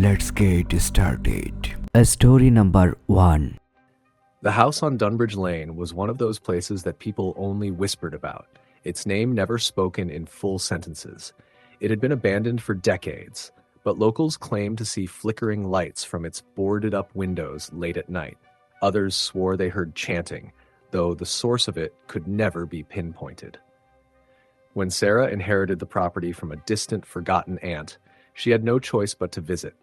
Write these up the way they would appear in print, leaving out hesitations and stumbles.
Let's get started. Story number 1. The house on Dunbridge Lane was one of those places that people only whispered about, its name never spoken in full sentences. It had been abandoned for decades, but locals claimed to see flickering lights from its boarded-up windows late at night. Others swore they heard chanting, though the source of it could never be pinpointed. When Sarah inherited the property from a distant, forgotten aunt, she had no choice but to visit.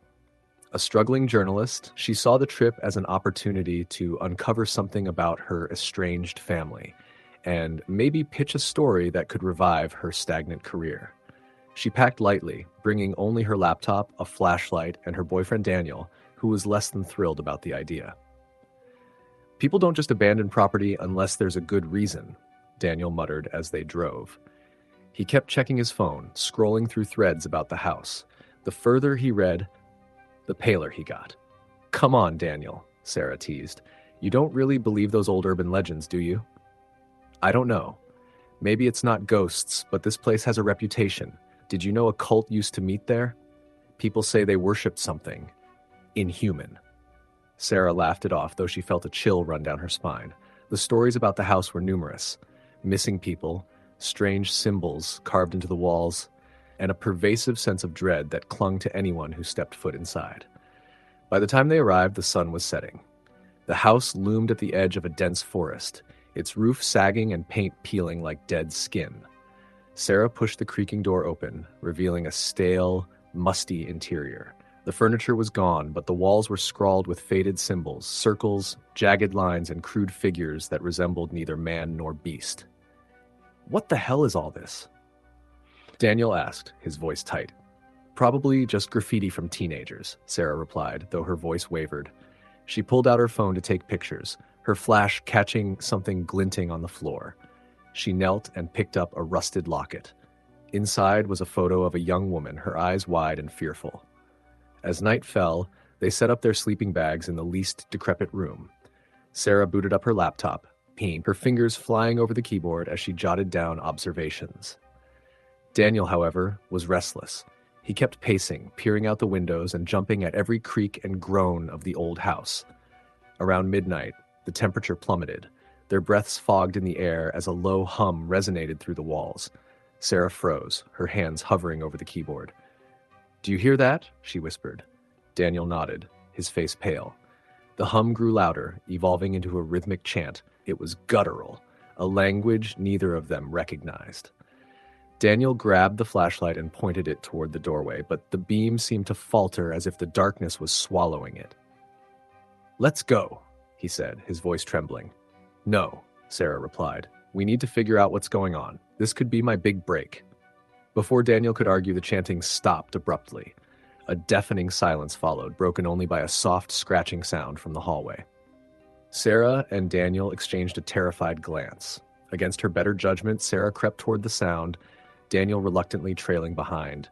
A struggling journalist, she saw the trip as an opportunity to uncover something about her estranged family, and maybe pitch a story that could revive her stagnant career. She packed lightly, bringing only her laptop, a flashlight, and her boyfriend Daniel, who was less than thrilled about the idea. "People don't just abandon property unless there's a good reason," Daniel muttered as they drove. He kept checking his phone, scrolling through threads about the house. The further he read, the paler he got. "Come on, Daniel," Sarah teased. "You don't really believe those old urban legends, do you?" "I don't know. Maybe it's not ghosts, but this place has a reputation. Did you know a cult used to meet there? People say they worshipped something inhuman." Sarah laughed it off, though she felt a chill run down her spine. The stories about the house were numerous. Missing people, strange symbols carved into the walls, and a pervasive sense of dread that clung to anyone who stepped foot inside. By the time they arrived, the sun was setting. The house loomed at the edge of a dense forest, its roof sagging and paint peeling like dead skin. Sarah pushed the creaking door open, revealing a stale, musty interior. The furniture was gone, but the walls were scrawled with faded symbols, circles, jagged lines, and crude figures that resembled neither man nor beast. "What the hell is all this?" Daniel asked, his voice tight. "Probably just graffiti from teenagers," Sarah replied, though her voice wavered. She pulled out her phone to take pictures, her flash catching something glinting on the floor. She knelt and picked up a rusted locket. Inside was a photo of a young woman, her eyes wide and fearful. As night fell, they set up their sleeping bags in the least decrepit room. Sarah booted up her laptop, her fingers flying over the keyboard as she jotted down observations. Daniel, however, was restless. He kept pacing, peering out the windows and jumping at every creak and groan of the old house. Around midnight, the temperature plummeted. Their breaths fogged in the air as a low hum resonated through the walls. Sarah froze, her hands hovering over the keyboard. "Do you hear that?" she whispered. Daniel nodded, his face pale. The hum grew louder, evolving into a rhythmic chant. It was guttural, a language neither of them recognized. Daniel grabbed the flashlight and pointed it toward the doorway, but the beam seemed to falter as if the darkness was swallowing it. "Let's go," he said, his voice trembling. "No," Sarah replied. "We need to figure out what's going on. This could be my big break." Before Daniel could argue, the chanting stopped abruptly. A deafening silence followed, broken only by a soft scratching sound from the hallway. Sarah and Daniel exchanged a terrified glance. Against her better judgment, Sarah crept toward the sound, Daniel reluctantly trailing behind.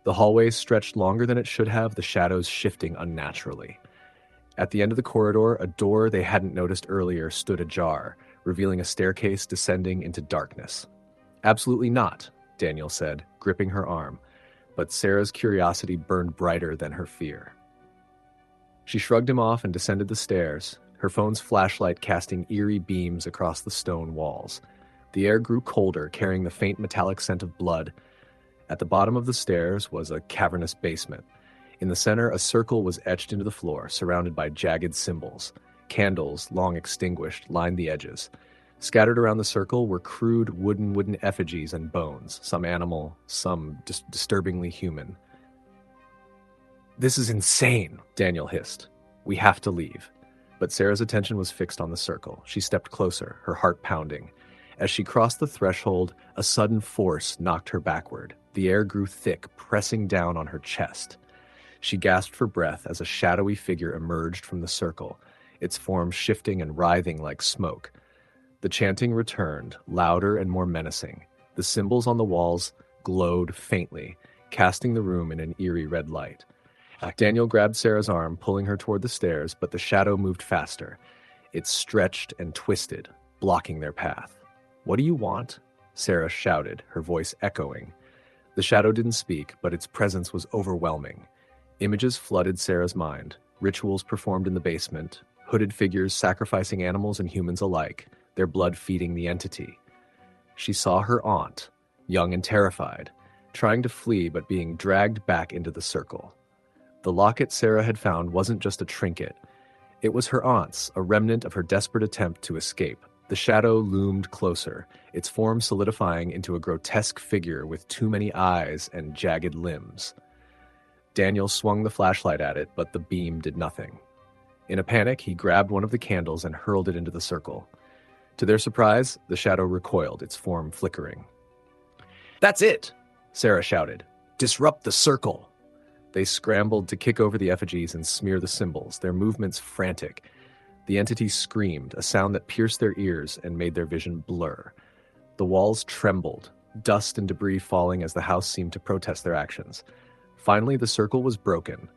The hallway stretched longer than it should have, the shadows shifting unnaturally. At the end of the corridor, a door they hadn't noticed earlier stood ajar, revealing a staircase descending into darkness. "Absolutely not," Daniel said, gripping her arm, but Sarah's curiosity burned brighter than her fear. She shrugged him off and descended the stairs, her phone's flashlight casting eerie beams across the stone walls. The air grew colder, carrying the faint metallic scent of blood. At the bottom of the stairs was a cavernous basement. In the center, a circle was etched into the floor, surrounded by jagged symbols. Candles, long extinguished, lined the edges. Scattered around the circle were crude wooden effigies and bones, some animal, some disturbingly human. "This is insane," Daniel hissed. "We have to leave." But Sarah's attention was fixed on the circle. She stepped closer, her heart pounding. As she crossed the threshold, a sudden force knocked her backward. The air grew thick, pressing down on her chest. She gasped for breath as a shadowy figure emerged from the circle, its form shifting and writhing like smoke. The chanting returned, louder and more menacing. The symbols on the walls glowed faintly, casting the room in an eerie red light. Daniel grabbed Sarah's arm, pulling her toward the stairs, but the shadow moved faster. It stretched and twisted, blocking their path. "What do you want?" Sarah shouted, her voice echoing. The shadow didn't speak, but its presence was overwhelming. Images flooded Sarah's mind, rituals performed in the basement, hooded figures sacrificing animals and humans alike, their blood feeding the entity. She saw her aunt, young and terrified, trying to flee but being dragged back into the circle. The locket Sarah had found wasn't just a trinket. It was her aunt's, a remnant of her desperate attempt to escape. The shadow loomed closer, its form solidifying into a grotesque figure with too many eyes and jagged limbs. Daniel swung the flashlight at it, but the beam did nothing. In a panic, he grabbed one of the candles and hurled it into the circle. To their surprise, the shadow recoiled, its form flickering. "That's it!" Sarah shouted. "Disrupt the circle!" They scrambled to kick over the effigies and smear the symbols, their movements frantic. The entity screamed, a sound that pierced their ears and made their vision blur. The walls trembled, dust and debris falling as the house seemed to protest their actions. Finally, the circle was broken.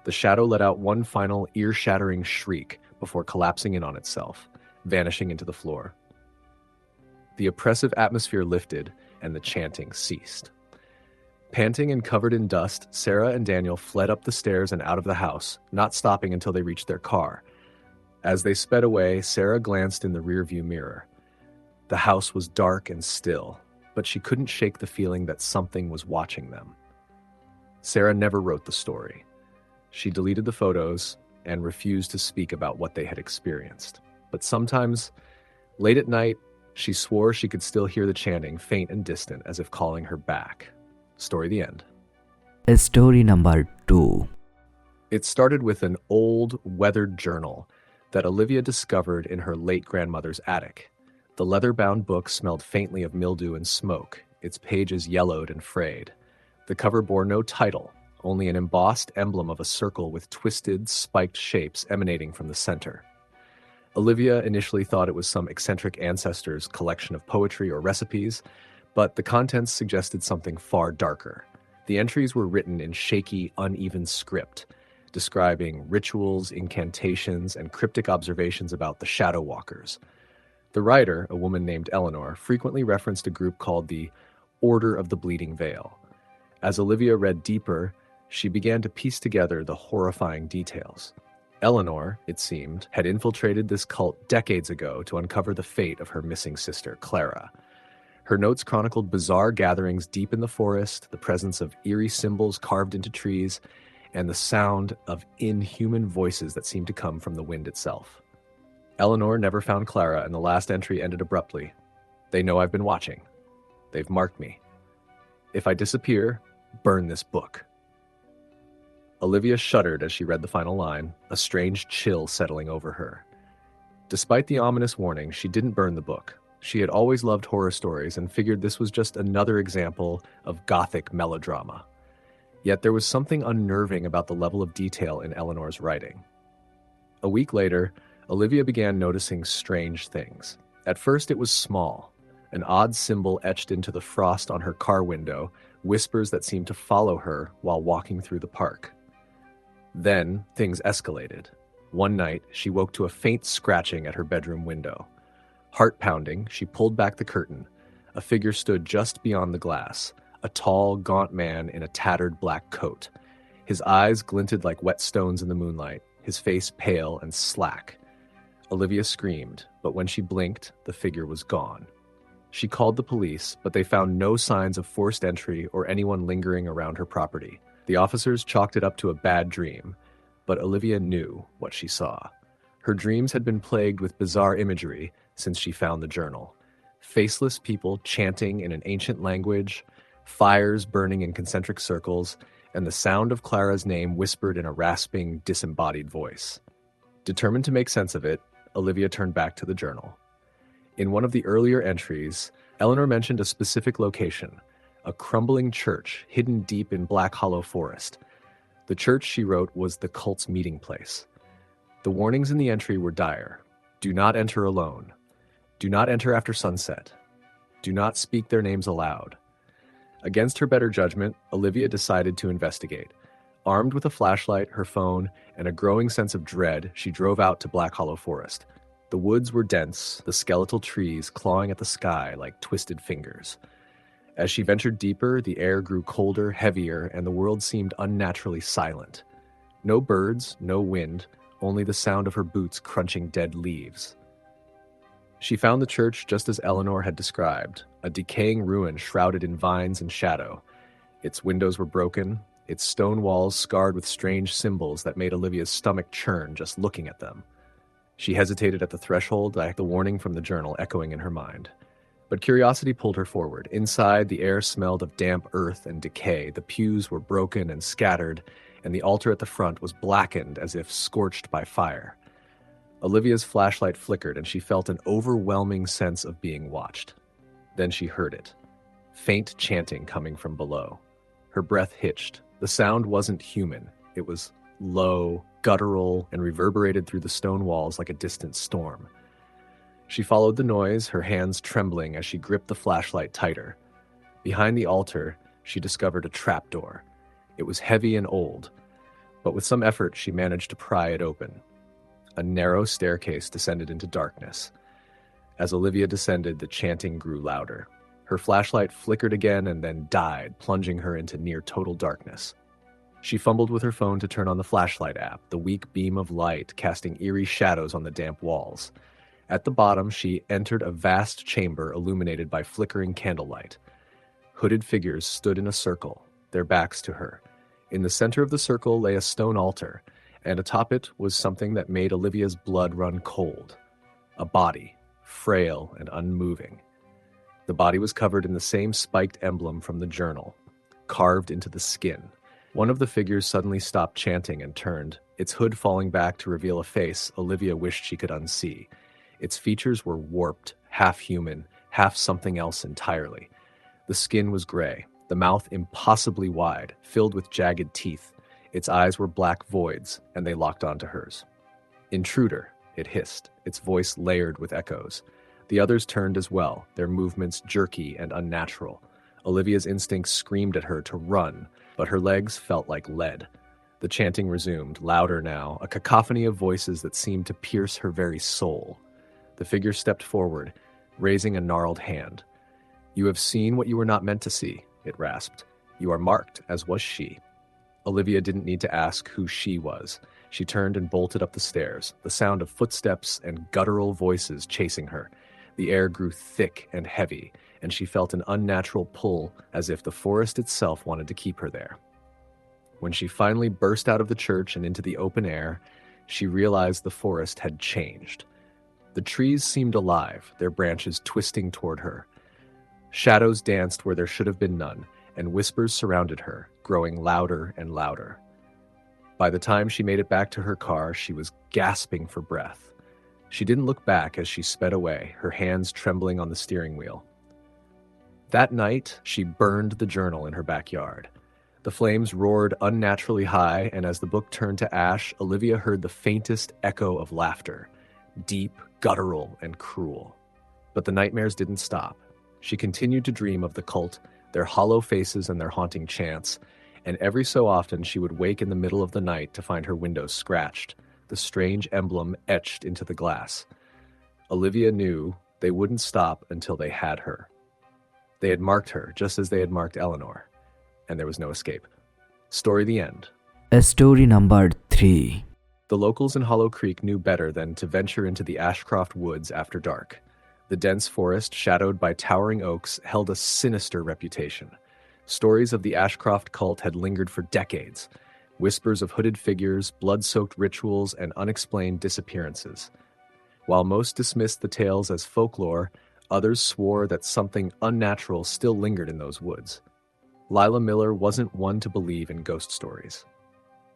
The shadow let out one final ear-shattering shriek before collapsing in on itself, vanishing into the floor. The oppressive atmosphere lifted, and the chanting ceased. Panting and covered in dust, Sarah and Daniel fled up the stairs and out of the house, not stopping until they reached their car. As they sped away, Sarah glanced in the rearview mirror. The house was dark and still, but she couldn't shake the feeling that something was watching them. Sarah never wrote the story. She deleted the photos and refused to speak about what they had experienced. But sometimes, late at night, she swore she could still hear the chanting, faint and distant, as if calling her back. Story the end. Story number 2. It started with an old, weathered journal that Olivia discovered in her late grandmother's attic. The leather-bound book smelled faintly of mildew and smoke, its pages yellowed and frayed. The cover bore no title, only an embossed emblem of a circle with twisted, spiked shapes emanating from the center. Olivia initially thought it was some eccentric ancestor's collection of poetry or recipes, but the contents suggested something far darker. The entries were written in shaky, uneven script, describing rituals, incantations, and cryptic observations about the Shadow Walkers. The writer, a woman named Eleanor, frequently referenced a group called the Order of the Bleeding Veil. As Olivia read deeper, she began to piece together the horrifying details. Eleanor, it seemed, had infiltrated this cult decades ago to uncover the fate of her missing sister, Clara. Her notes chronicled bizarre gatherings deep in the forest, the presence of eerie symbols carved into trees, and the sound of inhuman voices that seemed to come from the wind itself. Eleanor never found Clara, and the last entry ended abruptly. "They know I've been watching. They've marked me. If I disappear, burn this book." Olivia shuddered as she read the final line, a strange chill settling over her. Despite the ominous warning, she didn't burn the book. She had always loved horror stories and figured this was just another example of gothic melodrama. Yet there was something unnerving about the level of detail in Eleanor's writing. A week later, Olivia began noticing strange things. At first it was small, an odd symbol etched into the frost on her car window, whispers that seemed to follow her while walking through the park. Then things escalated. One night, she woke to a faint scratching at her bedroom window. Heart pounding, she pulled back the curtain. A figure stood just beyond the glass, a tall, gaunt man in a tattered black coat. His eyes glinted like whetstones in the moonlight, his face pale and slack. Olivia screamed, but when she blinked, the figure was gone. She called the police, but they found no signs of forced entry or anyone lingering around her property. The officers chalked it up to a bad dream, but Olivia knew what she saw. Her dreams had been plagued with bizarre imagery since she found the journal. Faceless people chanting in an ancient language, fires burning in concentric circles, and the sound of Clara's name whispered in a rasping, disembodied voice. Determined to make sense of it, Olivia turned back to the journal. In one of the earlier entries, Eleanor mentioned a specific location, a crumbling church hidden deep in Black Hollow Forest. The church, she wrote, was the cult's meeting place. The warnings in the entry were dire. Do not enter alone. Do not enter after sunset. Do not speak their names aloud. Against her better judgment, Olivia decided to investigate. Armed with a flashlight, her phone, and a growing sense of dread, she drove out to Black Hollow Forest. The woods were dense, the skeletal trees clawing at the sky like twisted fingers. As she ventured deeper, the air grew colder, heavier, and the world seemed unnaturally silent. No birds, no wind, only the sound of her boots crunching dead leaves. She found the church just as Eleanor had described, a decaying ruin shrouded in vines and shadow. Its windows were broken, its stone walls scarred with strange symbols that made Olivia's stomach churn just looking at them. She hesitated at the threshold, like the warning from the journal echoing in her mind. But curiosity pulled her forward. Inside, the air smelled of damp earth and decay. The pews were broken and scattered, and the altar at the front was blackened as if scorched by fire. Olivia's flashlight flickered, and she felt an overwhelming sense of being watched. Then she heard it. Faint chanting coming from below. Her breath hitched. The sound wasn't human. It was low, guttural, and reverberated through the stone walls like a distant storm. She followed the noise, her hands trembling as she gripped the flashlight tighter. Behind the altar, she discovered a trapdoor. It was heavy and old, but with some effort she managed to pry it open. A narrow staircase descended into darkness. As Olivia descended, the chanting grew louder. Her flashlight flickered again and then died, plunging her into near total darkness. She fumbled with her phone to turn on the flashlight app, the weak beam of light casting eerie shadows on the damp walls. At the bottom, she entered a vast chamber illuminated by flickering candlelight. Hooded figures stood in a circle, their backs to her. In the center of the circle lay a stone altar, and atop it was something that made Olivia's blood run cold. A body, frail and unmoving. The body was covered in the same spiked emblem from the journal, carved into the skin. One of the figures suddenly stopped chanting and turned, its hood falling back to reveal a face Olivia wished she could unsee. Its features were warped, half human, half something else entirely. The skin was gray, the mouth impossibly wide, filled with jagged teeth. Its eyes were black voids, and they locked onto hers. "Intruder," it hissed, its voice layered with echoes. The others turned as well, their movements jerky and unnatural. Olivia's instincts screamed at her to run, but her legs felt like lead. The chanting resumed, louder now, a cacophony of voices that seemed to pierce her very soul. The figure stepped forward, raising a gnarled hand. "You have seen what you were not meant to see," it rasped. "You are marked, as was she." Olivia didn't need to ask who she was. She turned and bolted up the stairs, the sound of footsteps and guttural voices chasing her. The air grew thick and heavy, and she felt an unnatural pull as if the forest itself wanted to keep her there. When she finally burst out of the church and into the open air, she realized the forest had changed. The trees seemed alive, their branches twisting toward her. Shadows danced where there should have been none, and whispers surrounded her, growing louder and louder. By the time she made it back to her car, she was gasping for breath. She didn't look back as she sped away, her hands trembling on the steering wheel. That night, she burned the journal in her backyard. The flames roared unnaturally high, and as the book turned to ash, Olivia heard the faintest echo of laughter, deep, guttural, and cruel. But the nightmares didn't stop. She continued to dream of the cult, their hollow faces and their haunting chants, and every so often she would wake in the middle of the night to find her windows scratched, the strange emblem etched into the glass. Olivia knew they wouldn't stop until they had her. They had marked her just as they had marked Eleanor, and there was no escape. Story the end. Story number 3. The locals in Hollow Creek knew better than to venture into the Ashcroft woods after dark. The dense forest, shadowed by towering oaks, held a sinister reputation. Stories of the Ashcroft cult had lingered for decades. Whispers of hooded figures, blood-soaked rituals, and unexplained disappearances. While most dismissed the tales as folklore, others swore that something unnatural still lingered in those woods. Lila Miller wasn't one to believe in ghost stories.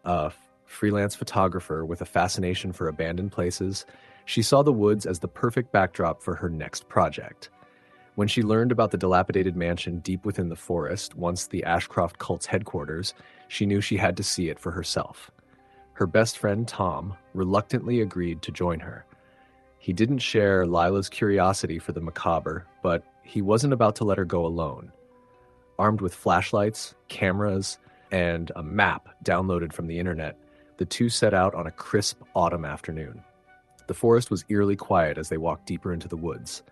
A freelance photographer with a fascination for abandoned places, she saw the woods as the perfect backdrop for her next project. When she learned about the dilapidated mansion deep within the forest, once the Ashcroft cult's headquarters, she knew she had to see it for herself. Her best friend, Tom, reluctantly agreed to join her. He didn't share Lila's curiosity for the macabre, but he wasn't about to let her go alone. Armed with flashlights, cameras, and a map downloaded from the internet, the two set out on a crisp autumn afternoon. The forest was eerily quiet as they walked deeper into the woods.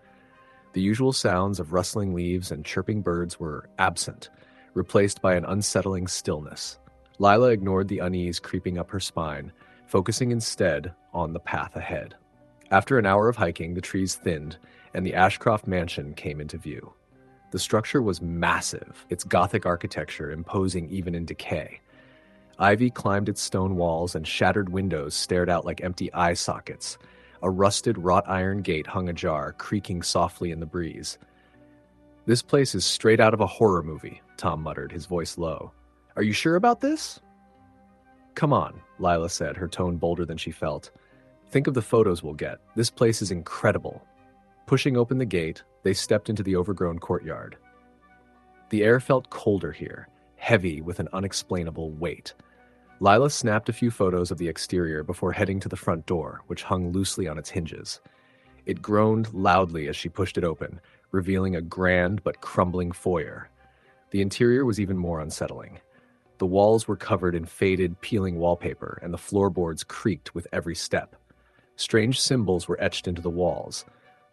The usual sounds of rustling leaves and chirping birds were absent, replaced by an unsettling stillness. Lila ignored the unease creeping up her spine, focusing instead on the path ahead. After an hour of hiking, the trees thinned, and the Ashcroft mansion came into view. The structure was massive, its Gothic architecture imposing even in decay. Ivy climbed its stone walls, and shattered windows stared out like empty eye sockets. A rusted wrought iron gate hung ajar, creaking softly in the breeze. "This place is straight out of a horror movie," Tom muttered, his voice low. "Are you sure about this?" "Come on," Lila said, her tone bolder than she felt. "Think of the photos we'll get. This place is incredible." Pushing open the gate, they stepped into the overgrown courtyard. The air felt colder here, heavy with an unexplainable weight. Lila snapped a few photos of the exterior before heading to the front door, which hung loosely on its hinges. It groaned loudly as she pushed it open, revealing a grand but crumbling foyer. The interior was even more unsettling. The walls were covered in faded, peeling wallpaper, and the floorboards creaked with every step. Strange symbols were etched into the walls,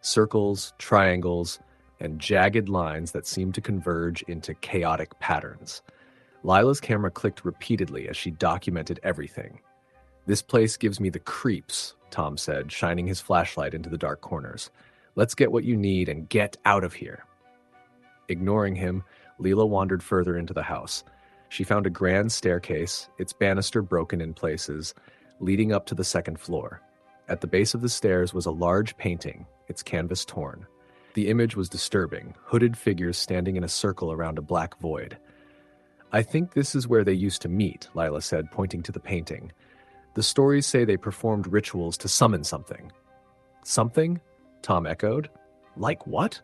circles, triangles, and jagged lines that seemed to converge into chaotic patterns. Lila's camera clicked repeatedly as she documented everything. "This place gives me the creeps," Tom said, shining his flashlight into the dark corners. "Let's get what you need and get out of here." Ignoring him, Lila wandered further into the house. She found a grand staircase, its banister broken in places, leading up to the second floor. At the base of the stairs was a large painting, its canvas torn. The image was disturbing, hooded figures standing in a circle around a black void. "I think this is where they used to meet," Lila said, pointing to the painting. "The stories say they performed rituals to summon something." "Something?" Tom echoed. "Like what?"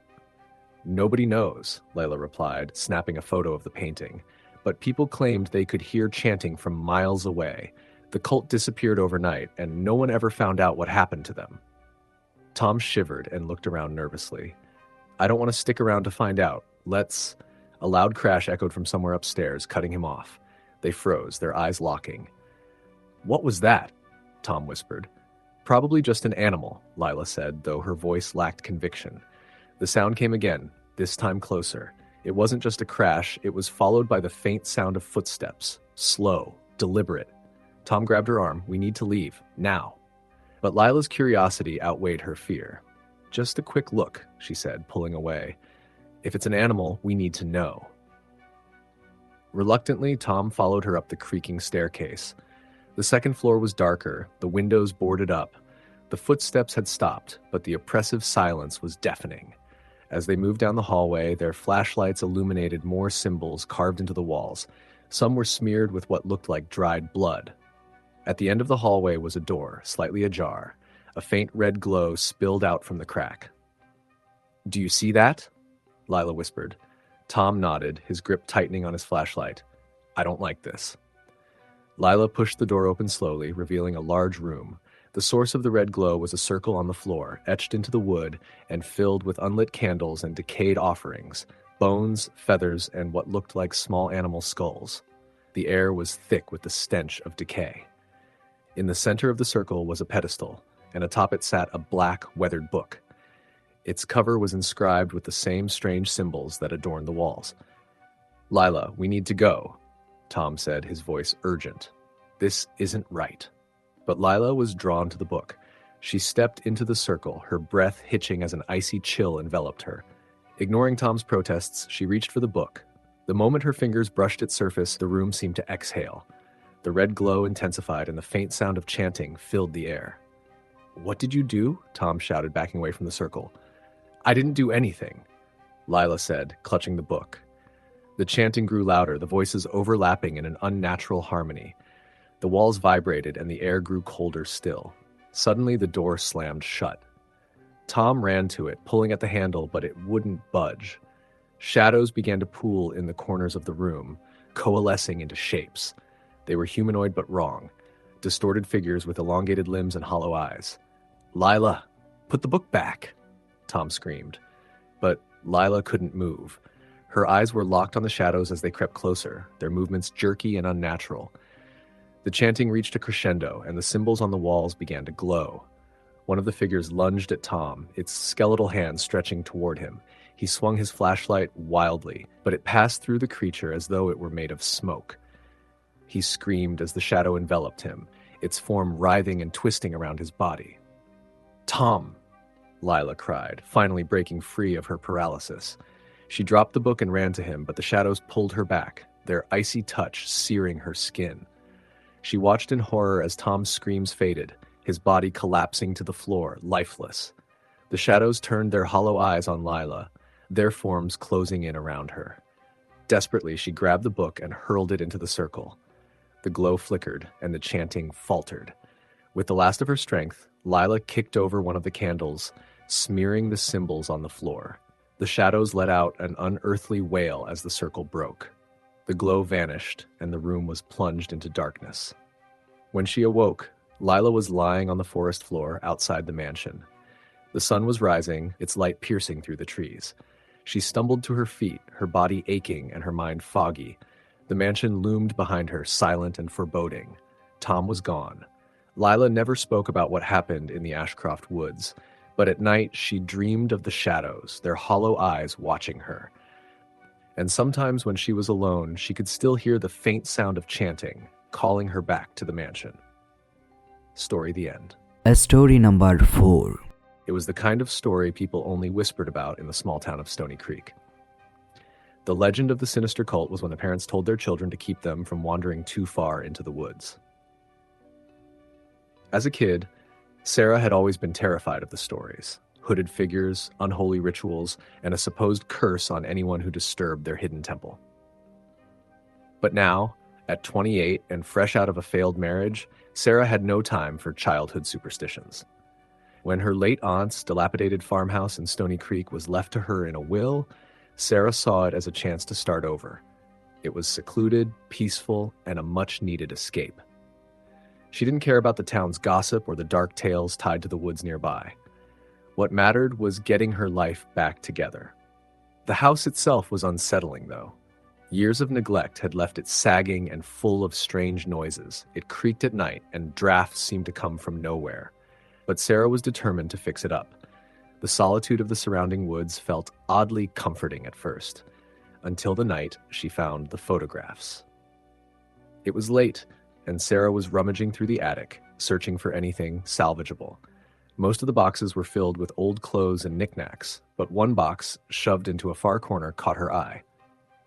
"Nobody knows," Lila replied, snapping a photo of the painting. "But people claimed they could hear chanting from miles away. The cult disappeared overnight, and no one ever found out what happened to them." Tom shivered and looked around nervously. "I don't want to stick around to find out. Let's—" A loud crash echoed from somewhere upstairs, cutting him off. They froze, their eyes locking. "What was that?" Tom whispered. "Probably just an animal," Lila said, though her voice lacked conviction. The sound came again, this time closer. It wasn't just a crash, it was followed by the faint sound of footsteps. Slow, deliberate. Tom grabbed her arm. "We need to leave, now." But Lila's curiosity outweighed her fear. "Just a quick look," she said, pulling away. "If it's an animal, we need to know." Reluctantly, Tom followed her up the creaking staircase. The second floor was darker, the windows boarded up. The footsteps had stopped, but the oppressive silence was deafening. As they moved down the hallway, their flashlights illuminated more symbols carved into the walls. Some were smeared with what looked like dried blood. At the end of the hallway was a door, slightly ajar. A faint red glow spilled out from the crack. "Do you see that?" Lila whispered. Tom nodded, his grip tightening on his flashlight. "I don't like this." Lila pushed the door open slowly, revealing a large room. The source of the red glow was a circle on the floor, etched into the wood and filled with unlit candles and decayed offerings, bones, feathers, and what looked like small animal skulls. The air was thick with the stench of decay. In the center of the circle was a pedestal, and atop it sat a black, weathered book. Its cover was inscribed with the same strange symbols that adorned the walls. "Lila, we need to go," Tom said, his voice urgent. "This isn't right." But Lila was drawn to the book. She stepped into the circle, her breath hitching as an icy chill enveloped her. Ignoring Tom's protests, she reached for the book. The moment her fingers brushed its surface, the room seemed to exhale. The red glow intensified, and the faint sound of chanting filled the air. "What did you do?" Tom shouted, backing away from the circle. "I didn't do anything," Lila said, clutching the book. The chanting grew louder, the voices overlapping in an unnatural harmony. The walls vibrated, and the air grew colder still. Suddenly, the door slammed shut. Tom ran to it, pulling at the handle, but it wouldn't budge. Shadows began to pool in the corners of the room, coalescing into shapes. They were humanoid but wrong, distorted figures with elongated limbs and hollow eyes. "Lila, put the book back!" Tom screamed. But Lila couldn't move. Her eyes were locked on the shadows as they crept closer, their movements jerky and unnatural. The chanting reached a crescendo, and the symbols on the walls began to glow. One of the figures lunged at Tom, its skeletal hand stretching toward him. He swung his flashlight wildly, but it passed through the creature as though it were made of smoke. He screamed as the shadow enveloped him, its form writhing and twisting around his body. "Tom!" Lila cried, finally breaking free of her paralysis. She dropped the book and ran to him, but the shadows pulled her back, their icy touch searing her skin. She watched in horror as Tom's screams faded, his body collapsing to the floor, lifeless. The shadows turned their hollow eyes on Lila, their forms closing in around her. Desperately, she grabbed the book and hurled it into the circle. The glow flickered, and the chanting faltered. With the last of her strength, Lila kicked over one of the candles, smearing the symbols on the floor. The shadows let out an unearthly wail as the circle broke. The glow vanished, and the room was plunged into darkness. When she awoke, Lila was lying on the forest floor outside the mansion. The sun was rising, its light piercing through the trees. She stumbled to her feet, her body aching and her mind foggy. The mansion loomed behind her, silent and foreboding. Tom was gone. Lila never spoke about what happened in the Ashcroft woods, but at night she dreamed of the shadows, their hollow eyes watching her. And sometimes when she was alone, she could still hear the faint sound of chanting, calling her back to the mansion. Story the end. Story number 4. It was the kind of story people only whispered about in the small town of Stony Creek. The legend of the Sinister cult was when the parents told their children to keep them from wandering too far into the woods. As a kid, Sarah had always been terrified of the stories. Hooded figures, unholy rituals, and a supposed curse on anyone who disturbed their hidden temple. But now, at 28 and fresh out of a failed marriage, Sarah had no time for childhood superstitions. When her late aunt's dilapidated farmhouse in Stony Creek was left to her in a will, Sarah saw it as a chance to start over. It was secluded, peaceful, and a much-needed escape. She didn't care about the town's gossip or the dark tales tied to the woods nearby. What mattered was getting her life back together. The house itself was unsettling, though. Years of neglect had left it sagging and full of strange noises. It creaked at night, and drafts seemed to come from nowhere. But Sarah was determined to fix it up. The solitude of the surrounding woods felt oddly comforting at first, until the night she found the photographs. It was late, and Sarah was rummaging through the attic, searching for anything salvageable. Most of the boxes were filled with old clothes and knickknacks, but one box, shoved into a far corner, caught her eye.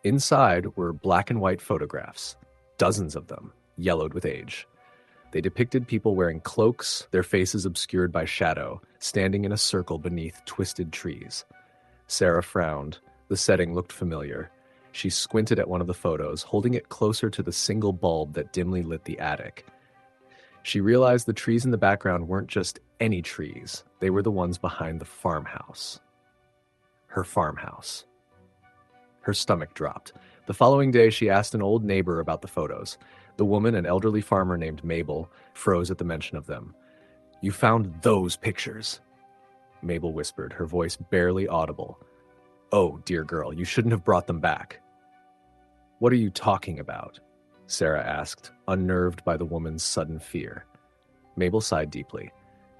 Inside were black and white photographs, dozens of them, yellowed with age. They depicted people wearing cloaks, their faces obscured by shadow, standing in a circle beneath twisted trees. Sarah frowned. The setting looked familiar. She squinted at one of the photos, holding it closer to the single bulb that dimly lit the attic. She realized the trees in the background weren't just any trees. They were the ones behind the farmhouse. Her farmhouse. Her stomach dropped. The following day, she asked an old neighbor about the photos. The woman, an elderly farmer named Mabel, froze at the mention of them. "You found those pictures," Mabel whispered, her voice barely audible. "Oh, dear girl, you shouldn't have brought them back." "What are you talking about?" Sarah asked, unnerved by the woman's sudden fear. Mabel sighed deeply.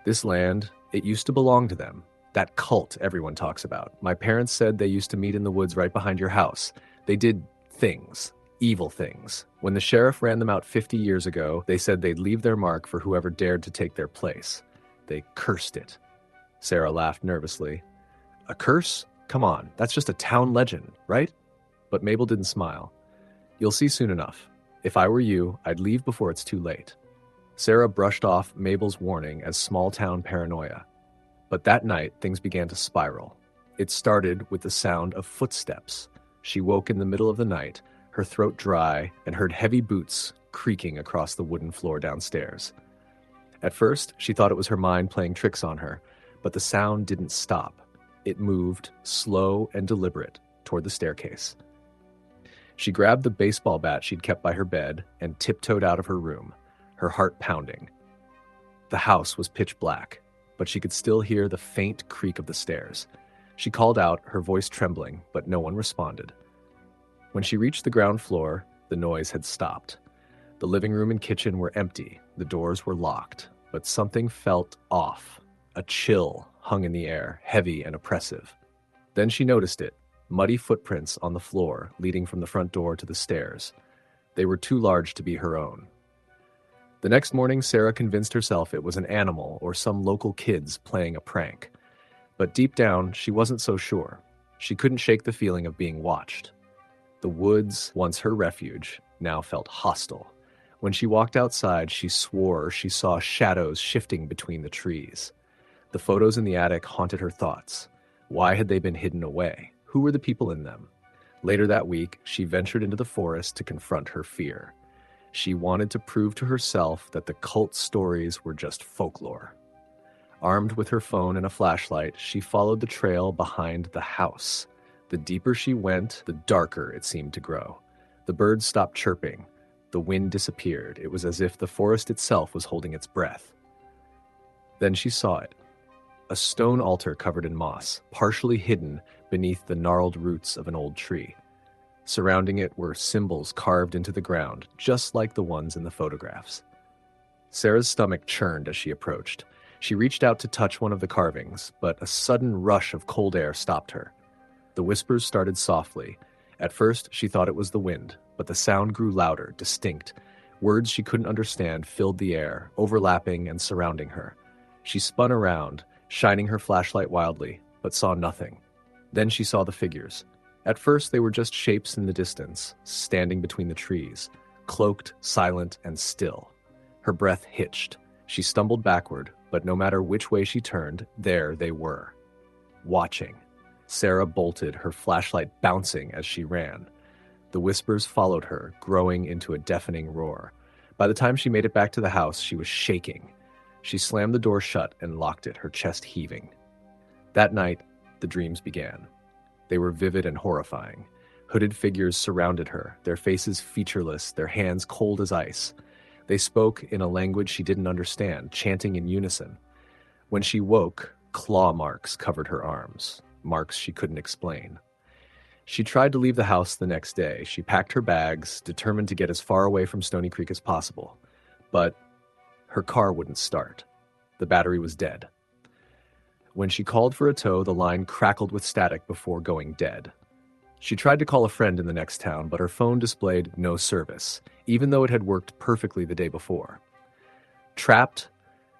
"This land, it used to belong to them. That cult everyone talks about. My parents said they used to meet in the woods right behind your house. They did things. Evil things. When the sheriff ran them out 50 years ago, they said they'd leave their mark for whoever dared to take their place. They cursed it." Sarah laughed nervously. "A curse? Come on, that's just a town legend, right?" But Mabel didn't smile. "You'll see soon enough. If I were you, I'd leave before it's too late." Sarah brushed off Mabel's warning as small-town paranoia. But that night, things began to spiral. It started with the sound of footsteps. She woke in the middle of the night, her throat dry, and heard heavy boots creaking across the wooden floor downstairs. At first, she thought it was her mind playing tricks on her, but the sound didn't stop. It moved, slow and deliberate, toward the staircase. She grabbed the baseball bat she'd kept by her bed and tiptoed out of her room, her heart pounding. The house was pitch black, but she could still hear the faint creak of the stairs. She called out, her voice trembling, but no one responded. When she reached the ground floor, the noise had stopped. The living room and kitchen were empty, the doors were locked, but something felt off. A chill hung in the air, heavy and oppressive. Then she noticed it, muddy footprints on the floor leading from the front door to the stairs. They were too large to be her own. The next morning, Sarah convinced herself it was an animal or some local kids playing a prank. But deep down, she wasn't so sure. She couldn't shake the feeling of being watched. The woods, once her refuge, now felt hostile. When she walked outside, she swore she saw shadows shifting between the trees. The photos in the attic haunted her thoughts. Why had they been hidden away? Who were the people in them? Later that week, she ventured into the forest to confront her fear. She wanted to prove to herself that the cult stories were just folklore. Armed with her phone and a flashlight, she followed the trail behind the house. The deeper she went, the darker it seemed to grow. The birds stopped chirping. The wind disappeared. It was as if the forest itself was holding its breath. Then she saw it. A stone altar covered in moss, partially hidden beneath the gnarled roots of an old tree. Surrounding it were symbols carved into the ground, just like the ones in the photographs. Sarah's stomach churned as she approached. She reached out to touch one of the carvings, but a sudden rush of cold air stopped her. The whispers started softly. At first, she thought it was the wind, but the sound grew louder, distinct. Words she couldn't understand filled the air, overlapping and surrounding her. She spun around, shining her flashlight wildly, but saw nothing. Then she saw the figures. At first, they were just shapes in the distance, standing between the trees, cloaked, silent, and still. Her breath hitched. She stumbled backward, but no matter which way she turned, there they were. Watching. Sarah bolted, her flashlight bouncing as she ran. The whispers followed her, growing into a deafening roar. By the time she made it back to the house, she was shaking. She slammed the door shut and locked it, her chest heaving. That night, the dreams began. They were vivid and horrifying. Hooded figures surrounded her, their faces featureless, their hands cold as ice. They spoke in a language she didn't understand, chanting in unison. When she woke, claw marks covered her arms, marks she couldn't explain. She tried to leave the house the next day. She packed her bags, determined to get as far away from Stony Creek as possible. But her car wouldn't start. The battery was dead. When she called for a tow, the line crackled with static before going dead. She tried to call a friend in the next town, but her phone displayed no service, even though it had worked perfectly the day before. Trapped,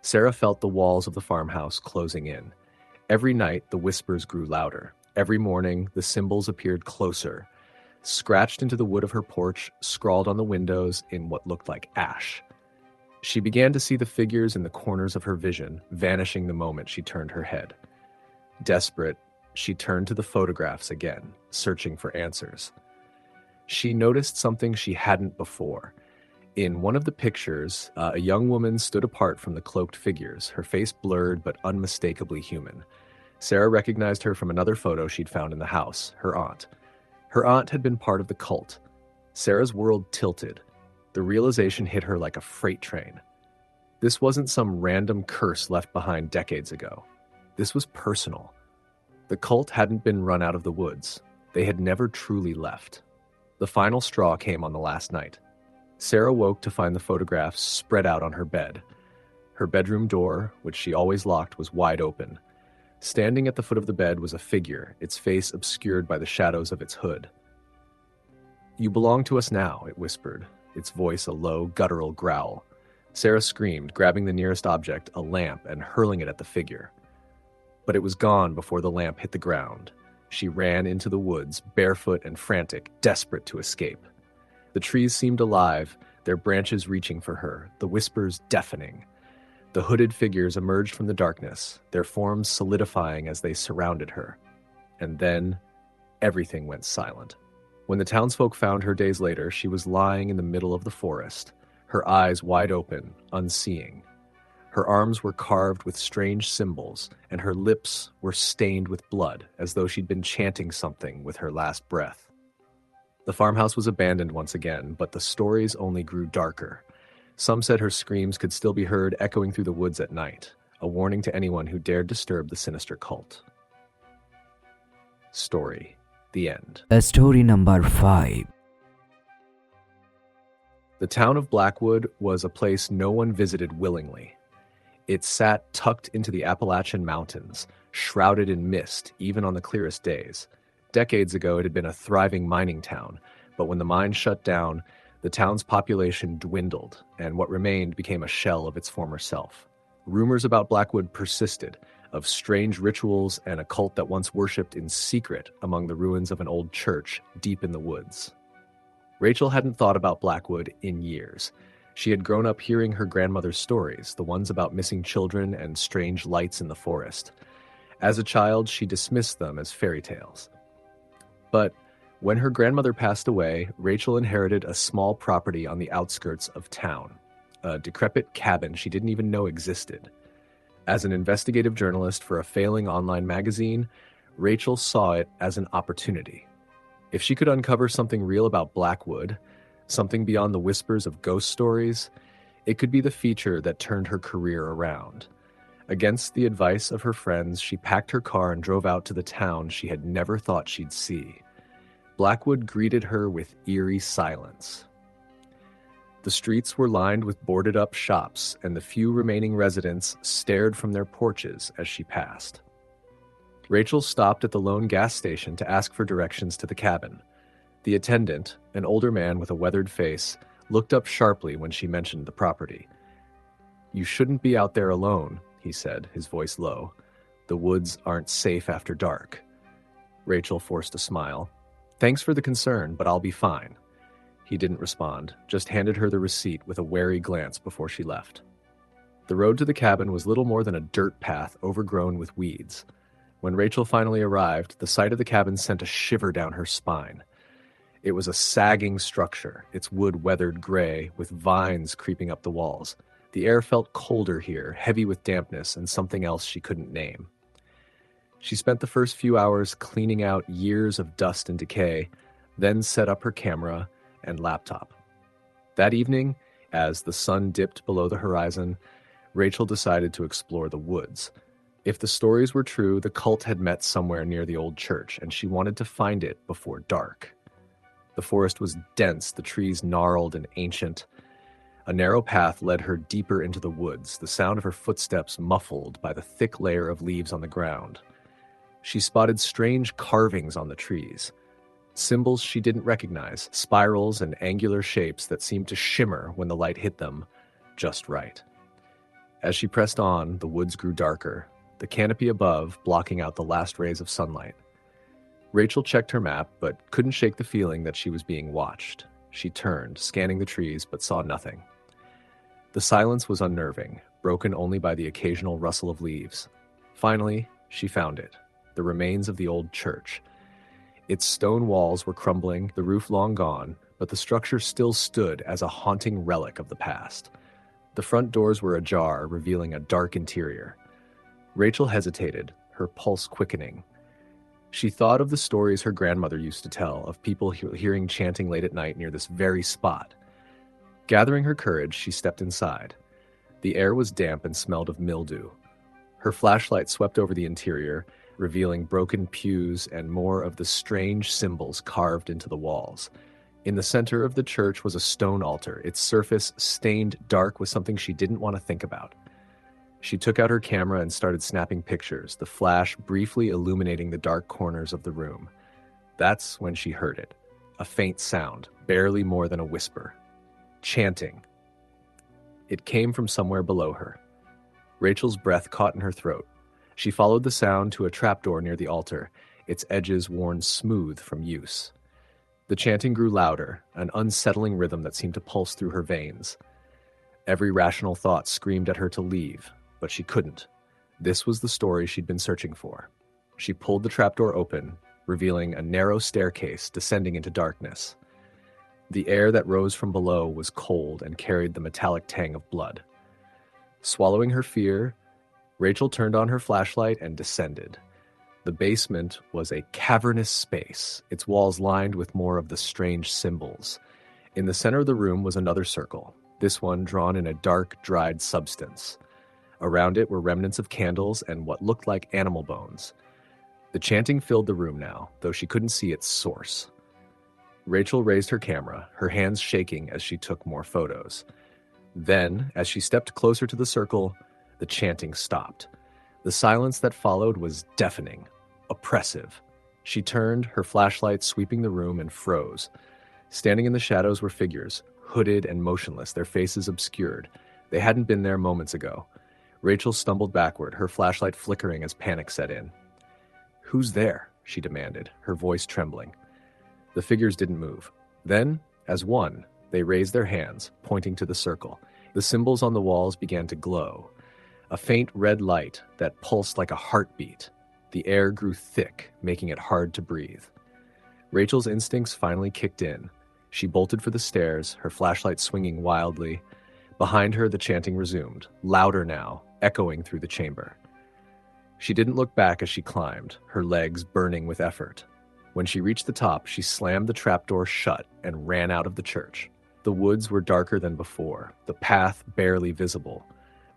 Sarah felt the walls of the farmhouse closing in. Every night, the whispers grew louder. Every morning, the symbols appeared closer, scratched into the wood of her porch, scrawled on the windows in what looked like ash. She began to see the figures in the corners of her vision, vanishing the moment she turned her head. Desperate, she turned to the photographs again, searching for answers. She noticed something she hadn't before. In one of the pictures, a young woman stood apart from the cloaked figures, her face blurred but unmistakably human. Sarah recognized her from another photo she'd found in the house, her aunt. Her aunt had been part of the cult. Sarah's world tilted. The realization hit her like a freight train. This wasn't some random curse left behind decades ago. This was personal. The cult hadn't been run out of the woods. They had never truly left. The final straw came on the last night. Sarah woke to find the photographs spread out on her bed. Her bedroom door, which she always locked, was wide open. Standing at the foot of the bed was a figure, its face obscured by the shadows of its hood. "You belong to us now," it whispered, its voice a low, guttural growl. Sarah screamed, grabbing the nearest object, a lamp, and hurling it at the figure. But it was gone before the lamp hit the ground. She ran into the woods, barefoot and frantic, desperate to escape. The trees seemed alive, their branches reaching for her, the whispers deafening. The hooded figures emerged from the darkness, their forms solidifying as they surrounded her. And then, everything went silent. When the townsfolk found her days later, she was lying in the middle of the forest, her eyes wide open, unseeing. Her arms were carved with strange symbols, and her lips were stained with blood, as though she'd been chanting something with her last breath. The farmhouse was abandoned once again, but the stories only grew darker. Some said her screams could still be heard echoing through the woods at night, a warning to anyone who dared disturb the sinister cult. Story: The End. Story number 5. The town of Blackwood was a place no one visited willingly. It sat tucked into the Appalachian Mountains, shrouded in mist even on the clearest days. Decades ago, it had been a thriving mining town, but when the mine shut down, the town's population dwindled, and what remained became a shell of its former self. Rumors about Blackwood persisted, of strange rituals and a cult that once worshipped in secret among the ruins of an old church deep in the woods. Rachel hadn't thought about Blackwood in years. She had grown up hearing her grandmother's stories, the ones about missing children and strange lights in the forest. As a child, she dismissed them as fairy tales. But when her grandmother passed away, Rachel inherited a small property on the outskirts of town, a decrepit cabin she didn't even know existed. As an investigative journalist for a failing online magazine, Rachel saw it as an opportunity. If she could uncover something real about Blackwood, something beyond the whispers of ghost stories, it could be the feature that turned her career around. Against the advice of her friends, she packed her car and drove out to the town she had never thought she'd see. Blackwood greeted her with eerie silence. The streets were lined with boarded-up shops, and the few remaining residents stared from their porches as she passed. Rachel stopped at the lone gas station to ask for directions to the cabin. The attendant, an older man with a weathered face, looked up sharply when she mentioned the property. "You shouldn't be out there alone," he said, his voice low. "The woods aren't safe after dark." Rachel forced a smile. "Thanks for the concern, but I'll be fine." He didn't respond, just handed her the receipt with a wary glance before she left. The road to the cabin was little more than a dirt path overgrown with weeds. When Rachel finally arrived, the sight of the cabin sent a shiver down her spine. It was a sagging structure, its wood weathered gray, with vines creeping up the walls. The air felt colder here, heavy with dampness and something else she couldn't name. She spent the first few hours cleaning out years of dust and decay, then set up her camera and laptop. That evening, as the sun dipped below the horizon, Rachel decided to explore the woods. If the stories were true, the cult had met somewhere near the old church, and she wanted to find it before dark. The forest was dense, the trees gnarled and ancient. A narrow path led her deeper into the woods, the sound of her footsteps muffled by the thick layer of leaves on the ground. She spotted strange carvings on the trees. Symbols she didn't recognize, spirals and angular shapes that seemed to shimmer when the light hit them just right. As she pressed on, the woods grew darker, the canopy above blocking out the last rays of sunlight. Rachel checked her map, but couldn't shake the feeling that she was being watched. She turned, scanning the trees, but saw nothing. The silence was unnerving, broken only by the occasional rustle of leaves. Finally, she found it, the remains of the old church. Its stone walls were crumbling, the roof long gone, but the structure still stood as a haunting relic of the past. The front doors were ajar, revealing a dark interior. Rachel hesitated, her pulse quickening. She thought of the stories her grandmother used to tell, of people hearing chanting late at night near this very spot. Gathering her courage, she stepped inside. The air was damp and smelled of mildew. Her flashlight swept over the interior, revealing broken pews and more of the strange symbols carved into the walls. In the center of the church was a stone altar, its surface stained dark with something she didn't want to think about. She took out her camera and started snapping pictures, the flash briefly illuminating the dark corners of the room. That's when she heard it, a faint sound, barely more than a whisper. Chanting. It came from somewhere below her. Rachel's breath caught in her throat. She followed the sound to a trapdoor near the altar, its edges worn smooth from use. The chanting grew louder, an unsettling rhythm that seemed to pulse through her veins. Every rational thought screamed at her to leave, but she couldn't. This was the story she'd been searching for. She pulled the trapdoor open, revealing a narrow staircase descending into darkness. The air that rose from below was cold and carried the metallic tang of blood. Swallowing her fear, Rachel turned on her flashlight and descended. The basement was a cavernous space, its walls lined with more of the strange symbols. In the center of the room was another circle, this one drawn in a dark, dried substance. Around it were remnants of candles and what looked like animal bones. The chanting filled the room now, though she couldn't see its source. Rachel raised her camera, her hands shaking as she took more photos. Then, as she stepped closer to the circle, The chanting stopped. The silence that followed was deafening, oppressive. She turned, her flashlight sweeping the room, and froze. Standing in the shadows were figures, hooded and motionless, their faces obscured. They hadn't been there moments ago. Rachel stumbled backward, her flashlight flickering as panic set in. "Who's there?" she demanded, her voice trembling. The figures didn't move. Then, as one, they raised their hands, pointing to the circle. The symbols on the walls began to glow. A faint red light that pulsed like a heartbeat. The air grew thick, making it hard to breathe. Rachel's instincts finally kicked in. She bolted for the stairs, her flashlight swinging wildly. Behind her, the chanting resumed, louder now, echoing through the chamber. She didn't look back as she climbed, her legs burning with effort. When she reached the top, she slammed the trapdoor shut and ran out of the church. The woods were darker than before, the path barely visible.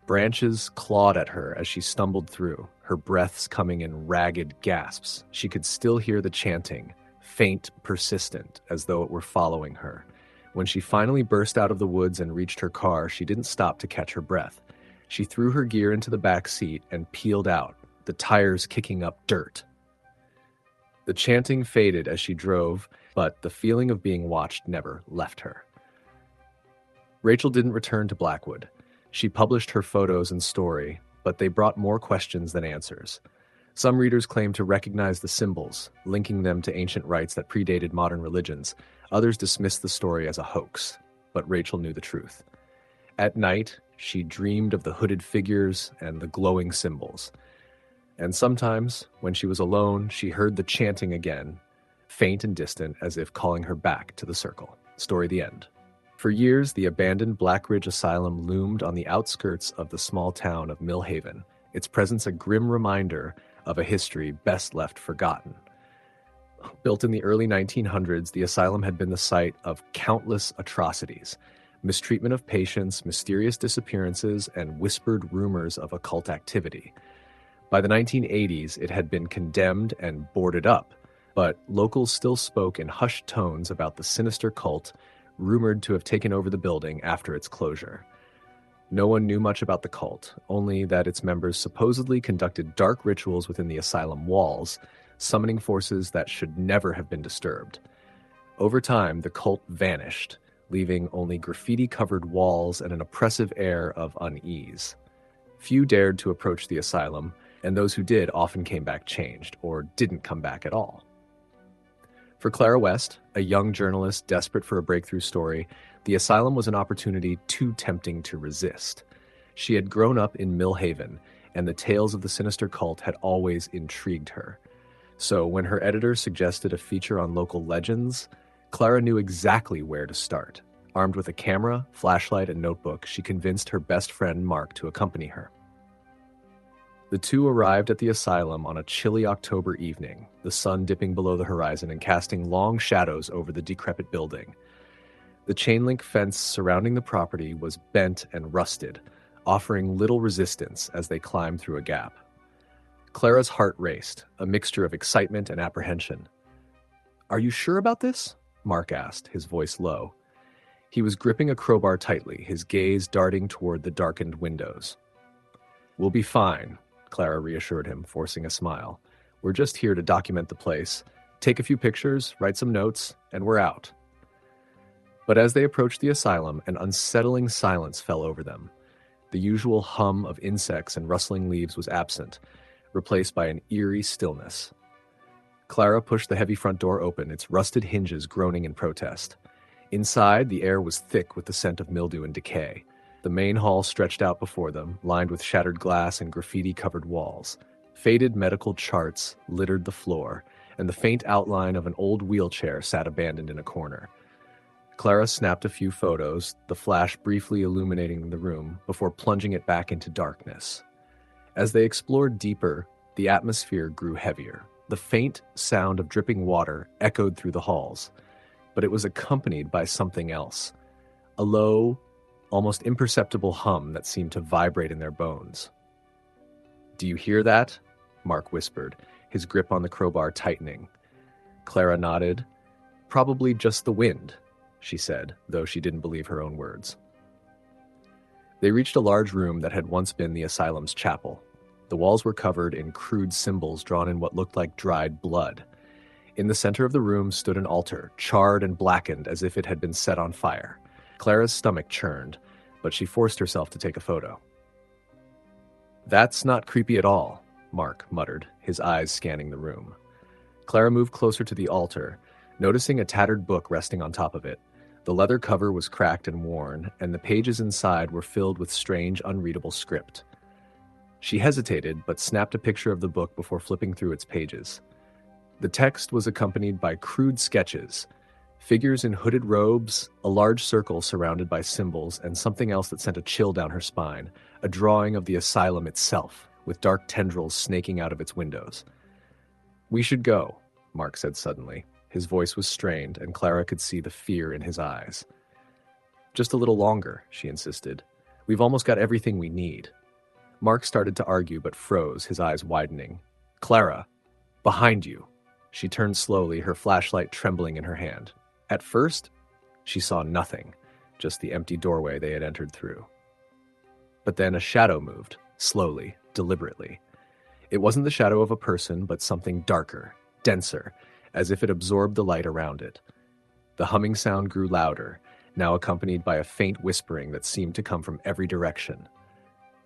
Branches clawed at her as she stumbled through, her breaths coming in ragged gasps. She could still hear the chanting, faint, persistent, as though it were following her. When she finally burst out of the woods and reached her car, she didn't stop to catch her breath. She threw her gear into the back seat and peeled out, the tires kicking up dirt. The chanting faded as she drove, but the feeling of being watched never left her. Rachel didn't return to Blackwood. She published her photos and story, but they brought more questions than answers. Some readers claimed to recognize the symbols, linking them to ancient rites that predated modern religions. Others dismissed the story as a hoax, but Rachel knew the truth. At night, she dreamed of the hooded figures and the glowing symbols. And sometimes, when she was alone, she heard the chanting again, faint and distant, as if calling her back to the circle. Story the end. For years, the abandoned Black Ridge Asylum loomed on the outskirts of the small town of Mill Haven, its presence a grim reminder of a history best left forgotten. Built in the early 1900s, the asylum had been the site of countless atrocities, mistreatment of patients, mysterious disappearances, and whispered rumors of occult activity. By the 1980s, it had been condemned and boarded up, but locals still spoke in hushed tones about the sinister cult rumored to have taken over the building after its closure. No one knew much about the cult, only that its members supposedly conducted dark rituals within the asylum walls, summoning forces that should never have been disturbed. Over time, the cult vanished, leaving only graffiti-covered walls and an oppressive air of unease. Few dared to approach the asylum, and those who did often came back changed, or didn't come back at all. For Clara West, a young journalist desperate for a breakthrough story, the asylum was an opportunity too tempting to resist. She had grown up in Mill Haven, and the tales of the sinister cult had always intrigued her. So when her editor suggested a feature on local legends, Clara knew exactly where to start. Armed with a camera, flashlight, and notebook, she convinced her best friend Mark to accompany her. The two arrived at the asylum on a chilly October evening, the sun dipping below the horizon and casting long shadows over the decrepit building. The chain-link fence surrounding the property was bent and rusted, offering little resistance as they climbed through a gap. Clara's heart raced, a mixture of excitement and apprehension. "Are you sure about this?" Mark asked, his voice low. He was gripping a crowbar tightly, his gaze darting toward the darkened windows. "We'll be fine," Clara reassured him, forcing a smile. "We're just here to document the place, take a few pictures, write some notes, and we're out." But as they approached the asylum, an unsettling silence fell over them. The usual hum of insects and rustling leaves was absent, replaced by an eerie stillness. Clara pushed the heavy front door open, its rusted hinges groaning in protest. Inside, the air was thick with the scent of mildew and decay. The main hall stretched out before them, lined with shattered glass and graffiti-covered walls. Faded medical charts littered the floor, and the faint outline of an old wheelchair sat abandoned in a corner. Clara snapped a few photos, the flash briefly illuminating the room before plunging it back into darkness. As they explored deeper, the atmosphere grew heavier. The faint sound of dripping water echoed through the halls, but it was accompanied by something else, a low, almost imperceptible hum that seemed to vibrate in their bones. "Do you hear that?" Mark whispered, his grip on the crowbar tightening. Clara nodded. "Probably just the wind," she said, though she didn't believe her own words. They reached a large room that had once been the asylum's chapel. The walls were covered in crude symbols drawn in what looked like dried blood. In the center of the room stood an altar, charred and blackened as if it had been set on fire. Clara's stomach churned, but she forced herself to take a photo. "That's not creepy at all," Mark muttered, his eyes scanning the room. Clara moved closer to the altar, noticing a tattered book resting on top of it. The leather cover was cracked and worn, and the pages inside were filled with strange, unreadable script. She hesitated, but snapped a picture of the book before flipping through its pages. The text was accompanied by crude sketches, figures in hooded robes, a large circle surrounded by symbols, and something else that sent a chill down her spine, a drawing of the asylum itself, with dark tendrils snaking out of its windows. "We should go," Mark said suddenly. His voice was strained, and Clara could see the fear in his eyes. "Just a little longer," she insisted. "We've almost got everything we need." Mark started to argue, but froze, his eyes widening. "Clara, behind you." She turned slowly, her flashlight trembling in her hand. At first, she saw nothing, just the empty doorway they had entered through. But then a shadow moved, slowly, deliberately. It wasn't the shadow of a person, but something darker, denser, as if it absorbed the light around it. The humming sound grew louder, now accompanied by a faint whispering that seemed to come from every direction.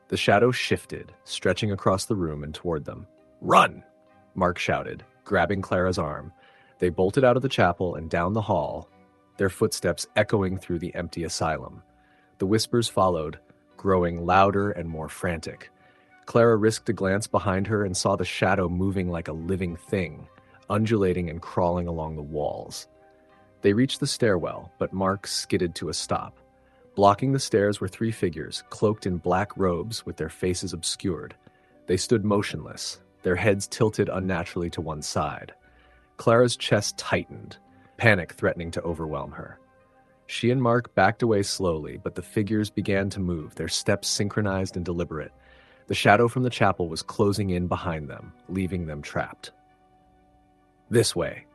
The shadow shifted, stretching across the room and toward them. "Run!" Mark shouted, grabbing Clara's arm. They bolted out of the chapel and down the hall, their footsteps echoing through the empty asylum. The whispers followed, growing louder and more frantic. Clara risked a glance behind her and saw the shadow moving like a living thing, undulating and crawling along the walls. They reached the stairwell, but Mark skidded to a stop. Blocking the stairs were three figures, cloaked in black robes with their faces obscured. They stood motionless, their heads tilted unnaturally to one side. Clara's chest tightened, panic threatening to overwhelm her. She and Mark backed away slowly, but the figures began to move, their steps synchronized and deliberate. The shadow from the chapel was closing in behind them, leaving them trapped. "This way,"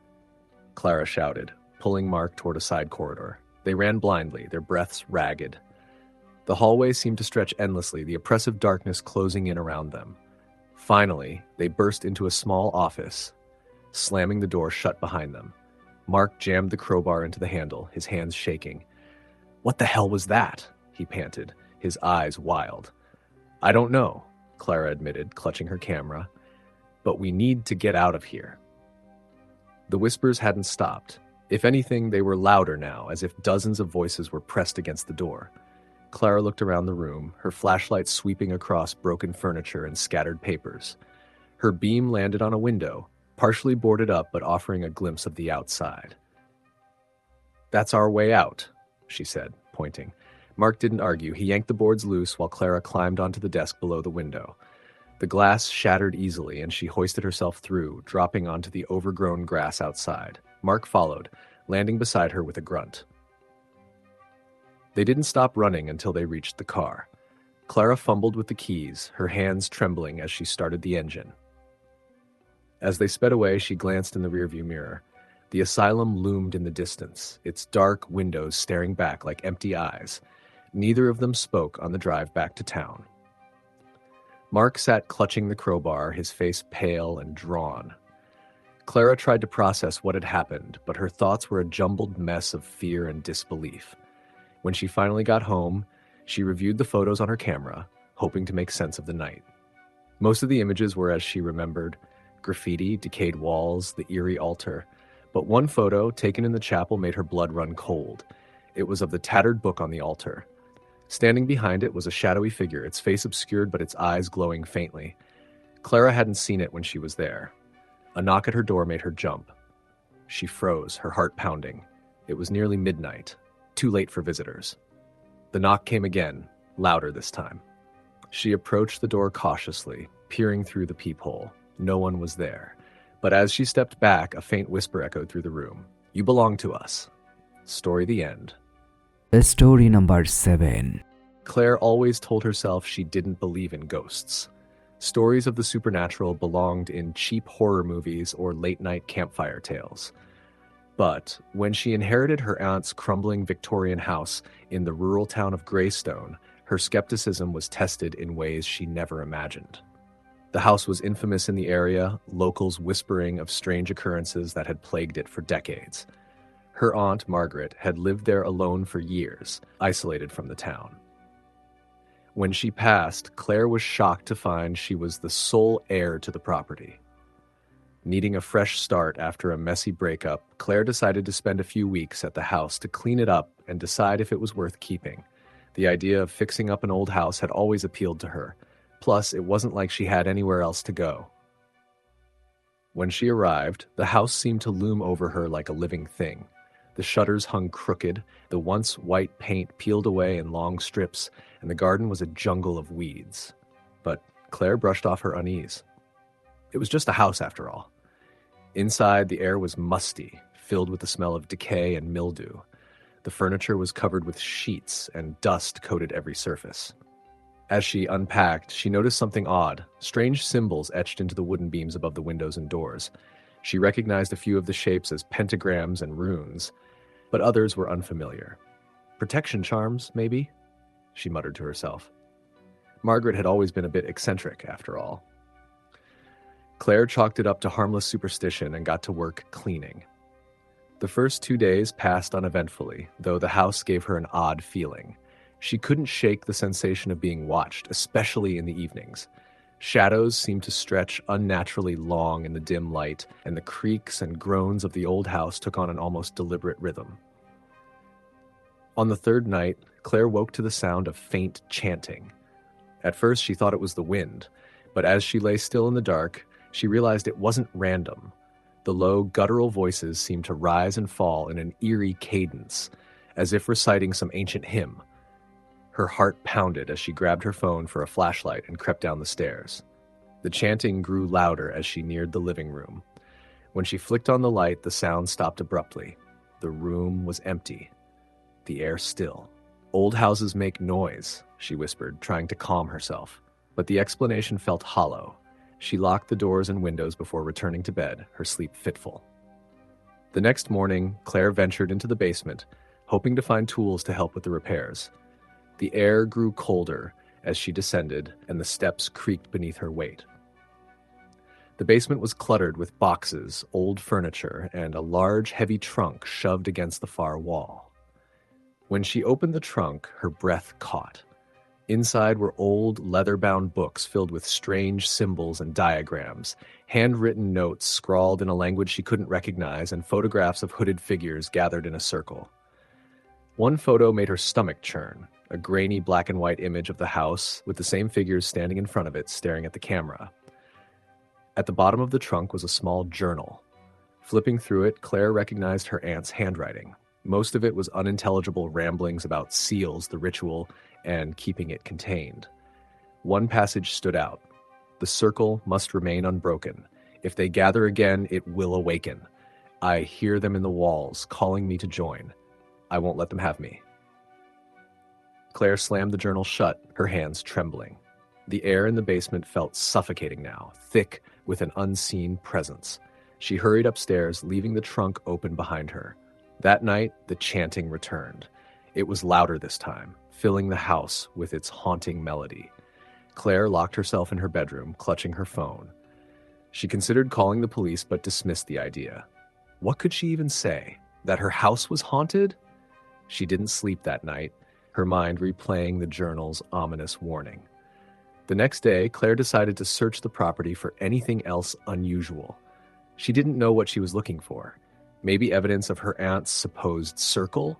Clara shouted, pulling Mark toward a side corridor. They ran blindly, their breaths ragged. The hallway seemed to stretch endlessly, the oppressive darkness closing in around them. Finally, they burst into a small office, slamming the door shut behind them. Mark jammed the crowbar into the handle, his hands shaking. "What the hell was that?" he panted, his eyes wild. "I don't know," Clara admitted, clutching her camera. "But we need to get out of here." The whispers hadn't stopped. If anything, they were louder now, as if dozens of voices were pressed against the door. Clara looked around the room, her flashlight sweeping across broken furniture and scattered papers. Her beam landed on a window, partially boarded up but offering a glimpse of the outside. "That's our way out," she said, pointing. Mark didn't argue. He yanked the boards loose while Clara climbed onto the desk below the window. The glass shattered easily, and she hoisted herself through, dropping onto the overgrown grass outside. Mark followed, landing beside her with a grunt. They didn't stop running until they reached the car. Clara fumbled with the keys, her hands trembling as she started the engine. As they sped away, she glanced in the rearview mirror. The asylum loomed in the distance, its dark windows staring back like empty eyes. Neither of them spoke on the drive back to town. Mark sat clutching the crowbar, his face pale and drawn. Clara tried to process what had happened, but her thoughts were a jumbled mess of fear and disbelief. When she finally got home, she reviewed the photos on her camera, hoping to make sense of the night. Most of the images were as she remembered: graffiti, decayed walls, the eerie altar. But one photo, taken in the chapel, made her blood run cold. It was of the tattered book on the altar. Standing behind it was a shadowy figure, its face obscured but its eyes glowing faintly. Clara hadn't seen it when she was there. A knock at her door made her jump. She froze, her heart pounding. It was nearly midnight, too late for visitors. The knock came again, louder this time. She approached the door cautiously, peering through the peephole. No one was there. But as she stepped back, a faint whisper echoed through the room. "You belong to us." Story the end. Story number 7. Claire always told herself she didn't believe in ghosts. Stories of the supernatural belonged in cheap horror movies or late-night campfire tales. But when she inherited her aunt's crumbling Victorian house in the rural town of Greystone, Her skepticism was tested in ways she never imagined. The house was infamous in the area, locals whispering of strange occurrences that had plagued it for decades. Her aunt, Margaret, had lived there alone for years, isolated from the town. When she passed, Claire was shocked to find she was the sole heir to the property. Needing a fresh start after a messy breakup, Claire decided to spend a few weeks at the house to clean it up and decide if it was worth keeping. The idea of fixing up an old house had always appealed to her. Plus, it wasn't like she had anywhere else to go. When she arrived, the house seemed to loom over her like a living thing. The shutters hung crooked, the once white paint peeled away in long strips, and the garden was a jungle of weeds. But Claire brushed off her unease. It was just a house, after all. Inside, the air was musty, filled with the smell of decay and mildew. The furniture was covered with sheets, and dust coated every surface. As she unpacked, she noticed something odd, strange symbols etched into the wooden beams above the windows and doors. She recognized a few of the shapes as pentagrams and runes, but others were unfamiliar. Protection charms, maybe? She muttered to herself. Margaret had always been a bit eccentric, after all. Claire chalked it up to harmless superstition and got to work cleaning. The first 2 days passed uneventfully, though the house gave her an odd feeling. She couldn't shake the sensation of being watched, especially in the evenings. Shadows seemed to stretch unnaturally long in the dim light, and the creaks and groans of the old house took on an almost deliberate rhythm. On the third night, Claire woke to the sound of faint chanting. At first, she thought it was the wind, but as she lay still in the dark, she realized it wasn't random. The low, guttural voices seemed to rise and fall in an eerie cadence, as if reciting some ancient hymn. Her heart pounded as she grabbed her phone for a flashlight and crept down the stairs. The chanting grew louder as she neared the living room. When she flicked on the light, the sound stopped abruptly. The room was empty, the air still. "Old houses make noise," she whispered, trying to calm herself. But the explanation felt hollow. She locked the doors and windows before returning to bed, her sleep fitful. The next morning, Claire ventured into the basement, hoping to find tools to help with the repairs. The air grew colder as she descended, and the steps creaked beneath her weight. The basement was cluttered with boxes, old furniture, and a large, heavy trunk shoved against the far wall. When she opened the trunk, her breath caught. Inside were old, leather-bound books filled with strange symbols and diagrams, handwritten notes scrawled in a language she couldn't recognize, and photographs of hooded figures gathered in a circle. One photo made her stomach churn, a grainy black and white image of the house with the same figures standing in front of it, staring at the camera. At the bottom of the trunk was a small journal. Flipping through it, Claire recognized her aunt's handwriting. Most of it was unintelligible ramblings about seals, the ritual, and keeping it contained. One passage stood out. "The circle must remain unbroken. If they gather again, it will awaken. I hear them in the walls, calling me to join. I won't let them have me." Claire slammed the journal shut, her hands trembling. The air in the basement felt suffocating now, thick with an unseen presence. She hurried upstairs, leaving the trunk open behind her. That night, the chanting returned. It was louder this time, filling the house with its haunting melody. Claire locked herself in her bedroom, clutching her phone. She considered calling the police, but dismissed the idea. What could she even say? That her house was haunted? She didn't sleep that night, her mind replaying the journal's ominous warning. The next day, Claire decided to search the property for anything else unusual. She didn't know what she was looking for. Maybe evidence of her aunt's supposed circle,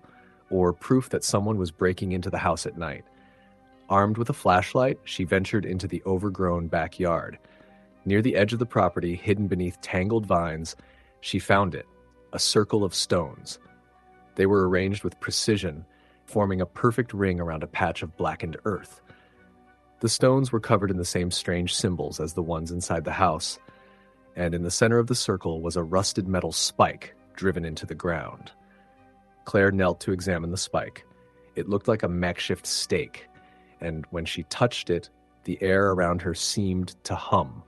or proof that someone was breaking into the house at night. Armed with a flashlight, she ventured into the overgrown backyard. Near the edge of the property, hidden beneath tangled vines, she found it, a circle of stones. They were arranged with precision, forming a perfect ring around a patch of blackened earth. The stones were covered in the same strange symbols as the ones inside the house, and in the center of the circle was a rusted metal spike driven into the ground. Claire knelt to examine the spike. It looked like a makeshift stake, and when she touched it, the air around her seemed to hum.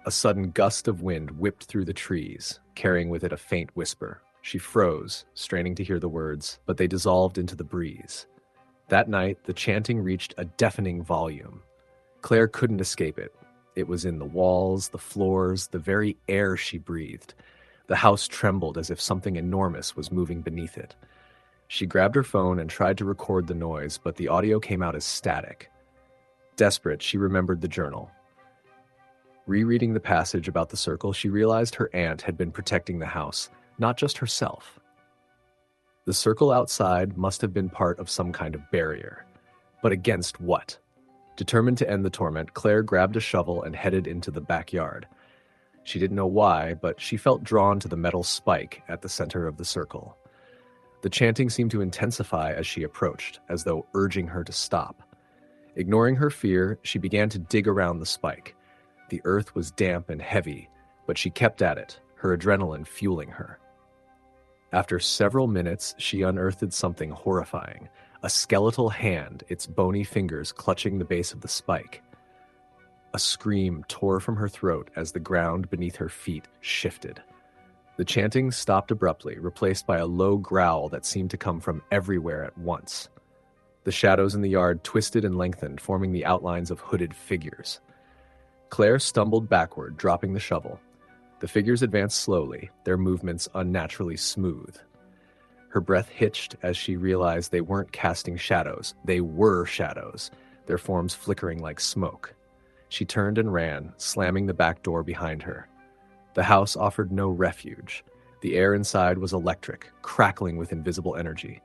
A sudden gust of wind whipped through the trees, carrying with it a faint whisper. She froze, straining to hear the words, but they dissolved into the breeze. That night, the chanting reached a deafening volume. Claire couldn't escape it. It was in the walls, the floors, the very air she breathed. The house trembled as if something enormous was moving beneath it. She grabbed her phone and tried to record the noise, but the audio came out as static. Desperate, she remembered the journal. Rereading the passage about the circle, she realized her aunt had been protecting the house, not just herself. The circle outside must have been part of some kind of barrier. But against what? Determined to end the torment, Claire grabbed a shovel and headed into the backyard. She didn't know why, but she felt drawn to the metal spike at the center of the circle. The chanting seemed to intensify as she approached, as though urging her to stop. Ignoring her fear, she began to dig around the spike. The earth was damp and heavy, but she kept at it, her adrenaline fueling her. After several minutes, she unearthed something horrifying, a skeletal hand, its bony fingers clutching the base of the spike. A scream tore from her throat as the ground beneath her feet shifted. The chanting stopped abruptly, replaced by a low growl that seemed to come from everywhere at once. The shadows in the yard twisted and lengthened, forming the outlines of hooded figures. Claire stumbled backward, dropping the shovel. The figures advanced slowly, their movements unnaturally smooth. Her breath hitched as she realized they weren't casting shadows. They were shadows, their forms flickering like smoke. She turned and ran, slamming the back door behind her. The house offered no refuge. The air inside was electric, crackling with invisible energy.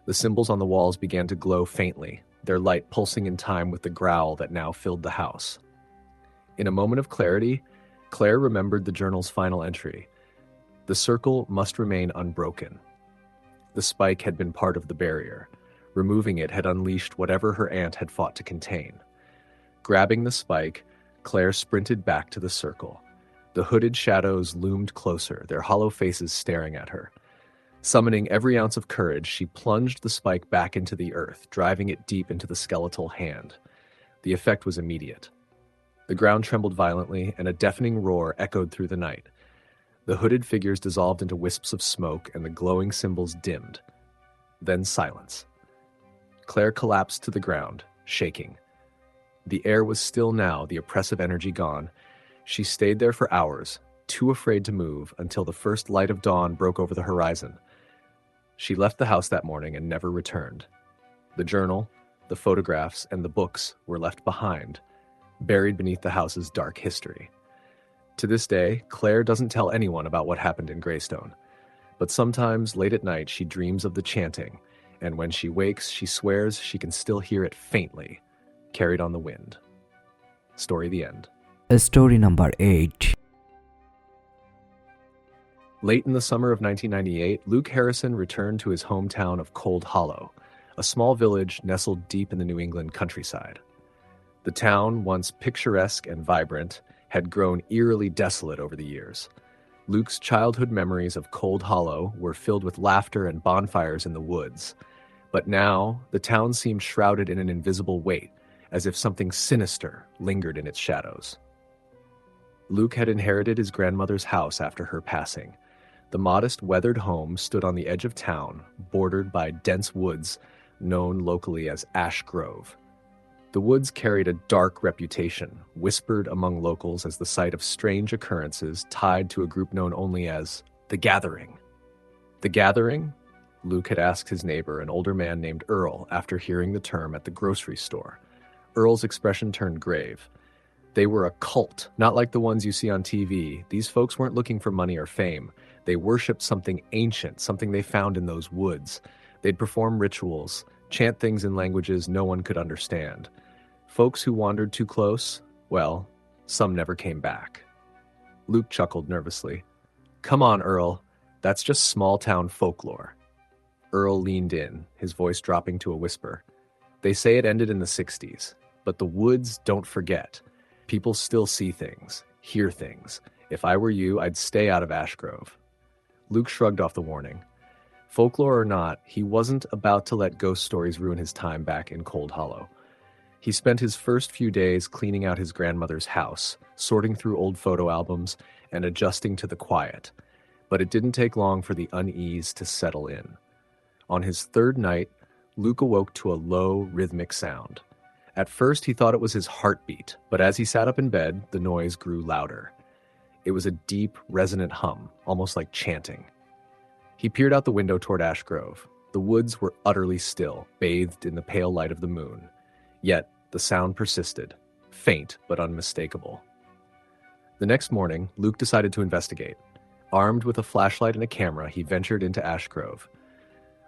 The symbols on the walls began to glow faintly, their light pulsing in time with the growl that now filled the house. In a moment of clarity, Claire remembered the journal's final entry. The circle must remain unbroken. The spike had been part of the barrier. Removing it had unleashed whatever her aunt had fought to contain. Grabbing the spike, Claire sprinted back to the circle. The hooded shadows loomed closer, their hollow faces staring at her. Summoning every ounce of courage, she plunged the spike back into the earth, driving it deep into the skeletal hand. The effect was immediate. The ground trembled violently, and a deafening roar echoed through the night. The hooded figures dissolved into wisps of smoke, and the glowing symbols dimmed. Then silence. Claire collapsed to the ground, shaking. The air was still now, the oppressive energy gone. She stayed there for hours, too afraid to move, until the first light of dawn broke over the horizon. She left the house that morning and never returned. The journal, the photographs, and the books were left behind, buried beneath the house's dark history. To this day, Claire doesn't tell anyone about what happened in Greystone. But sometimes, late at night, she dreams of the chanting, and when she wakes, she swears she can still hear it faintly, carried on the wind. Story the end. Story number 8. Late in the summer of 1998, Luke Harrison returned to his hometown of Cold Hollow, a small village nestled deep in the New England countryside. The town, once picturesque and vibrant, had grown eerily desolate over the years. Luke's childhood memories of Cold Hollow were filled with laughter and bonfires in the woods. But now, the town seemed shrouded in an invisible weight, as if something sinister lingered in its shadows. Luke had inherited his grandmother's house after her passing. The modest, weathered home stood on the edge of town, bordered by dense woods known locally as Ash Grove. The woods carried a dark reputation, whispered among locals as the site of strange occurrences tied to a group known only as The Gathering. The Gathering? Luke had asked his neighbor, an older man named Earl, after hearing the term at the grocery store. Earl's expression turned grave. They were a cult, not like the ones you see on TV. These folks weren't looking for money or fame. They worshipped something ancient, something they found in those woods. They'd perform rituals, chant things in languages no one could understand. Folks who wandered too close, well, some never came back. Luke chuckled nervously. Come on, Earl. That's just small-town folklore. Earl leaned in, his voice dropping to a whisper. They say it ended in the 60s, but the woods don't forget. People still see things, hear things. If I were you, I'd stay out of Ash Grove. Luke shrugged off the warning. Folklore or not, he wasn't about to let ghost stories ruin his time back in Cold Hollow. He spent his first few days cleaning out his grandmother's house, sorting through old photo albums, and adjusting to the quiet. But it didn't take long for the unease to settle in. On his third night, Luke awoke to a low, rhythmic sound. At first, he thought it was his heartbeat, but as he sat up in bed, the noise grew louder. It was a deep, resonant hum, almost like chanting. He peered out the window toward Ash Grove. The woods were utterly still, bathed in the pale light of the moon. Yet, the sound persisted, faint but unmistakable. The next morning, Luke decided to investigate. Armed with a flashlight and a camera, he ventured into Ash Grove.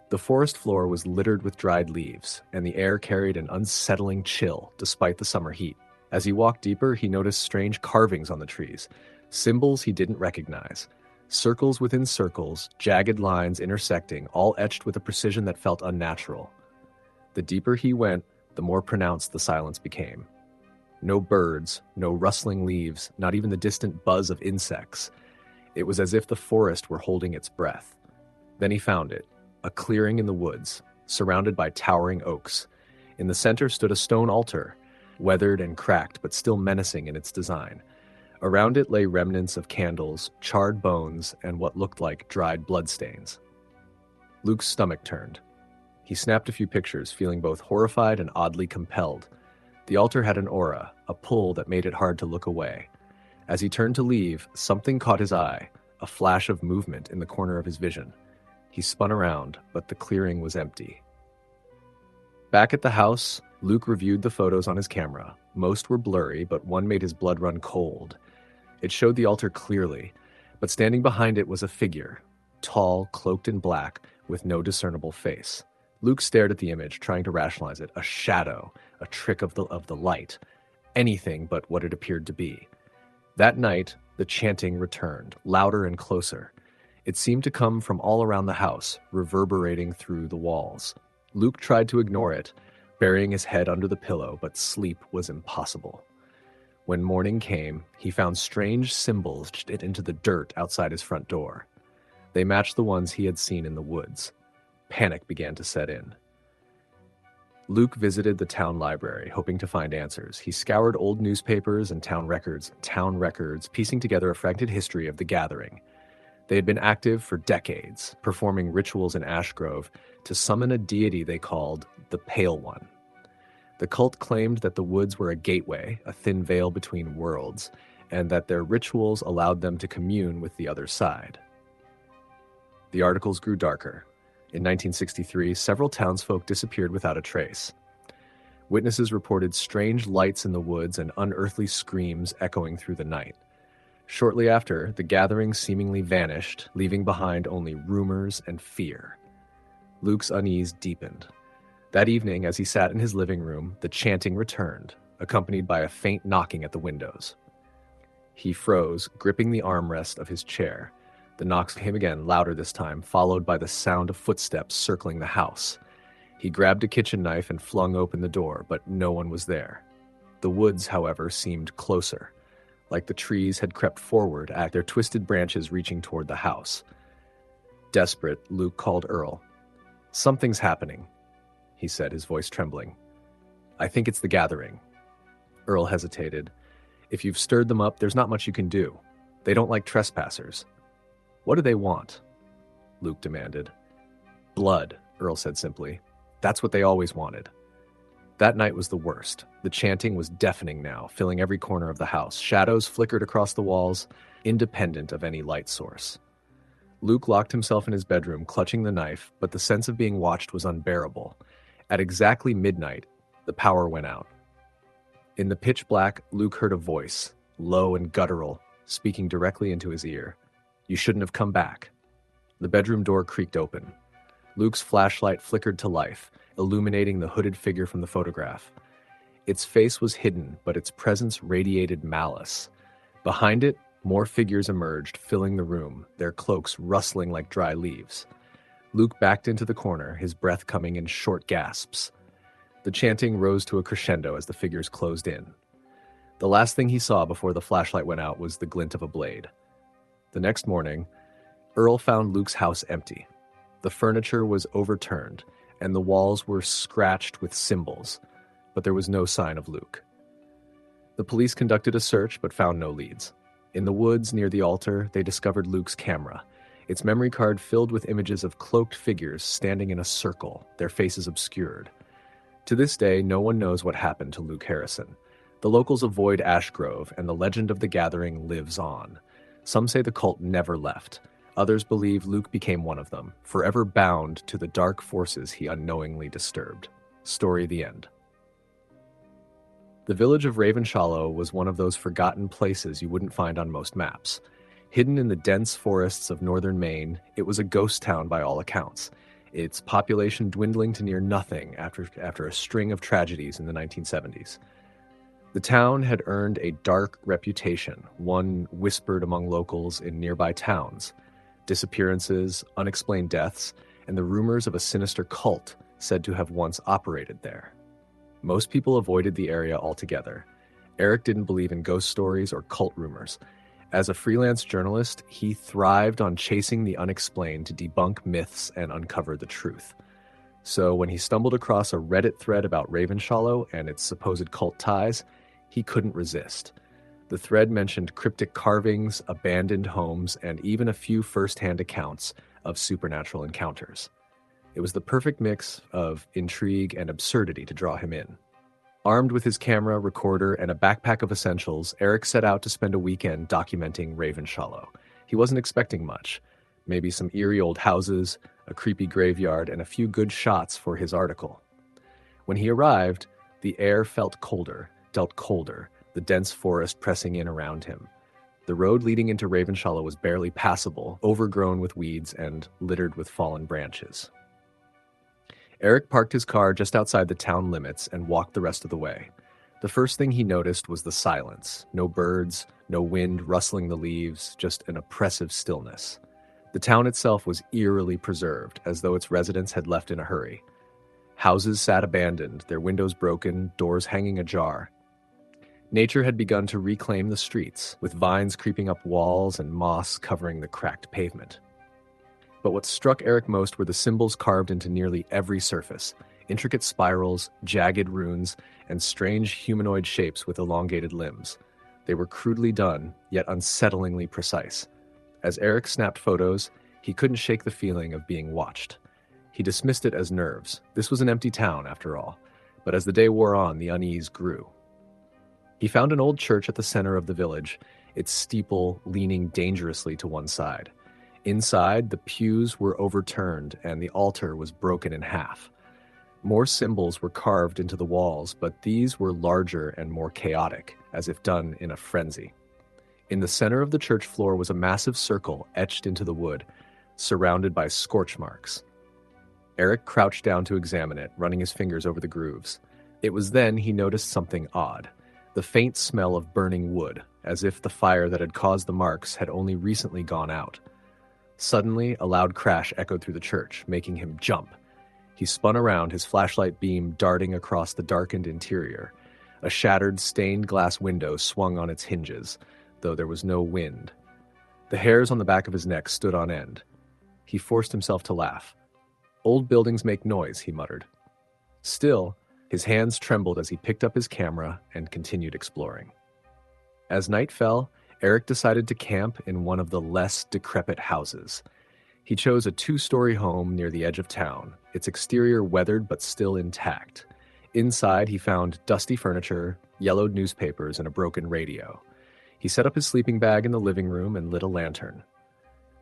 The forest floor was littered with dried leaves, and the air carried an unsettling chill despite the summer heat. As he walked deeper, he noticed strange carvings on the trees, symbols he didn't recognize. Circles within circles, jagged lines intersecting, all etched with a precision that felt unnatural. The deeper he went, the more pronounced the silence became. No birds, no rustling leaves, not even the distant buzz of insects. It was as if the forest were holding its breath. Then he found it, a clearing in the woods, surrounded by towering oaks. In the center stood a stone altar, weathered and cracked but still menacing in its design. Around it lay remnants of candles, charred bones, and what looked like dried bloodstains. Luke's stomach turned. He snapped a few pictures, feeling both horrified and oddly compelled. The altar had an aura, a pull that made it hard to look away. As he turned to leave, something caught his eye, a flash of movement in the corner of his vision. He spun around, but the clearing was empty. Back at the house, Luke reviewed the photos on his camera. Most were blurry, but one made his blood run cold. It showed the altar clearly, but standing behind it was a figure, tall, cloaked in black, with no discernible face. Luke stared at the image, trying to rationalize it. A shadow, a trick of the light, anything but what it appeared to be. That night, the chanting returned, louder and closer. It seemed to come from all around the house, reverberating through the walls. Luke tried to ignore it, burying his head under the pillow, but sleep was impossible. When morning came, he found strange symbols etched into the dirt outside his front door. They matched the ones he had seen in the woods. Panic began to set in. Luke visited the town library, hoping to find answers. He scoured old newspapers and town records, piecing together a fragmented history of the gathering. They had been active for decades, performing rituals in Ash Grove to summon a deity they called the Pale One. The cult claimed that the woods were a gateway, a thin veil between worlds, and that their rituals allowed them to commune with the other side. The articles grew darker. In 1963, several townsfolk disappeared without a trace. Witnesses reported strange lights in the woods and unearthly screams echoing through the night. Shortly after, the gathering seemingly vanished, leaving behind only rumors and fear. Luke's unease deepened. That evening, as he sat in his living room, the chanting returned, accompanied by a faint knocking at the windows. He froze, gripping the armrest of his chair. The knocks came again, louder this time, followed by the sound of footsteps circling the house. He grabbed a kitchen knife and flung open the door, but no one was there. The woods, however, seemed closer, like the trees had crept forward, at their twisted branches reaching toward the house. Desperate, Luke called Earl. "Something's happening," he said, his voice trembling. "I think it's the gathering." Earl hesitated. "If you've stirred them up, there's not much you can do. They don't like trespassers." "What do they want?" Luke demanded. "Blood," Earl said simply. "That's what they always wanted." That night was the worst. The chanting was deafening now, filling every corner of the house. Shadows flickered across the walls, independent of any light source. Luke locked himself in his bedroom, clutching the knife, but the sense of being watched was unbearable. At exactly midnight, the power went out. In the pitch black, Luke heard a voice, low and guttural, speaking directly into his ear. "You shouldn't have come back." The bedroom door creaked open. Luke's flashlight flickered to life, illuminating the hooded figure from the photograph. Its face was hidden, but its presence radiated malice. Behind it, more figures emerged, filling the room, their cloaks rustling like dry leaves. Luke backed into the corner, his breath coming in short gasps. The chanting rose to a crescendo as the figures closed in. The last thing he saw before the flashlight went out was the glint of a blade. The next morning, Earl found Luke's house empty. The furniture was overturned, and the walls were scratched with symbols, but there was no sign of Luke. The police conducted a search but found no leads. In the woods near the altar, they discovered Luke's camera. its memory card filled with images of cloaked figures standing in a circle, their faces obscured. To this day, no one knows what happened to Luke Harrison. The locals avoid Ash Grove, and the legend of the gathering lives on. Some say the cult never left. Others believe Luke became one of them, forever bound to the dark forces he unknowingly disturbed. Story the end. The village of Ravenshallow was one of those forgotten places you wouldn't find on most maps. Hidden in the dense forests of northern Maine, it was a ghost town by all accounts, its population dwindling to near nothing after a string of tragedies in the 1970s. The town had earned a dark reputation, one whispered among locals in nearby towns. Disappearances, unexplained deaths, and the rumors of a sinister cult said to have once operated there. Most people avoided the area altogether. Eric didn't believe in ghost stories or cult rumors. As a freelance journalist, he thrived on chasing the unexplained to debunk myths and uncover the truth. So when he stumbled across a Reddit thread about Ravenshallow and its supposed cult ties, he couldn't resist. The thread mentioned cryptic carvings, abandoned homes, and even a few first-hand accounts of supernatural encounters. It was the perfect mix of intrigue and absurdity to draw him in. Armed with his camera, recorder, and a backpack of essentials, Eric set out to spend a weekend documenting Ravenshallow. He wasn't expecting much. Maybe some eerie old houses, a creepy graveyard, and a few good shots for his article. When he arrived, the air felt colder, the dense forest pressing in around him. The road leading into Ravenshallow was barely passable, overgrown with weeds and littered with fallen branches. Eric parked his car just outside the town limits and walked the rest of the way. The first thing he noticed was the silence. No birds, no wind rustling the leaves, just an oppressive stillness. The town itself was eerily preserved, as though its residents had left in a hurry. Houses sat abandoned, their windows broken, doors hanging ajar. Nature had begun to reclaim the streets, with vines creeping up walls and moss covering the cracked pavement. But what struck Eric most were the symbols carved into nearly every surface, intricate spirals, jagged runes, and strange humanoid shapes with elongated limbs. They were crudely done, yet unsettlingly precise. As Eric snapped photos, he couldn't shake the feeling of being watched. He dismissed it as nerves. This was an empty town, after all. But as the day wore on, the unease grew. He found an old church at the center of the village, its steeple leaning dangerously to one side. Inside, the pews were overturned and the altar was broken in half. More symbols were carved into the walls, but these were larger and more chaotic, as if done in a frenzy. In the center of the church floor was a massive circle etched into the wood, surrounded by scorch marks. Eric crouched down to examine it, running his fingers over the grooves. It was then he noticed something odd. The faint smell of burning wood, as if the fire that had caused the marks had only recently gone out. Suddenly, a loud crash echoed through the church, making him jump. He spun around, his flashlight beam darting across the darkened interior. A shattered, stained glass window swung on its hinges, though there was no wind. The hairs on the back of his neck stood on end. He forced himself to laugh. "Old buildings make noise," he muttered. Still, his hands trembled as he picked up his camera and continued exploring. As night fell, Eric decided to camp in one of the less decrepit houses. He chose a 2-story home near the edge of town, its exterior weathered but still intact. Inside, he found dusty furniture, yellowed newspapers, and a broken radio. He set up his sleeping bag in the living room and lit a lantern.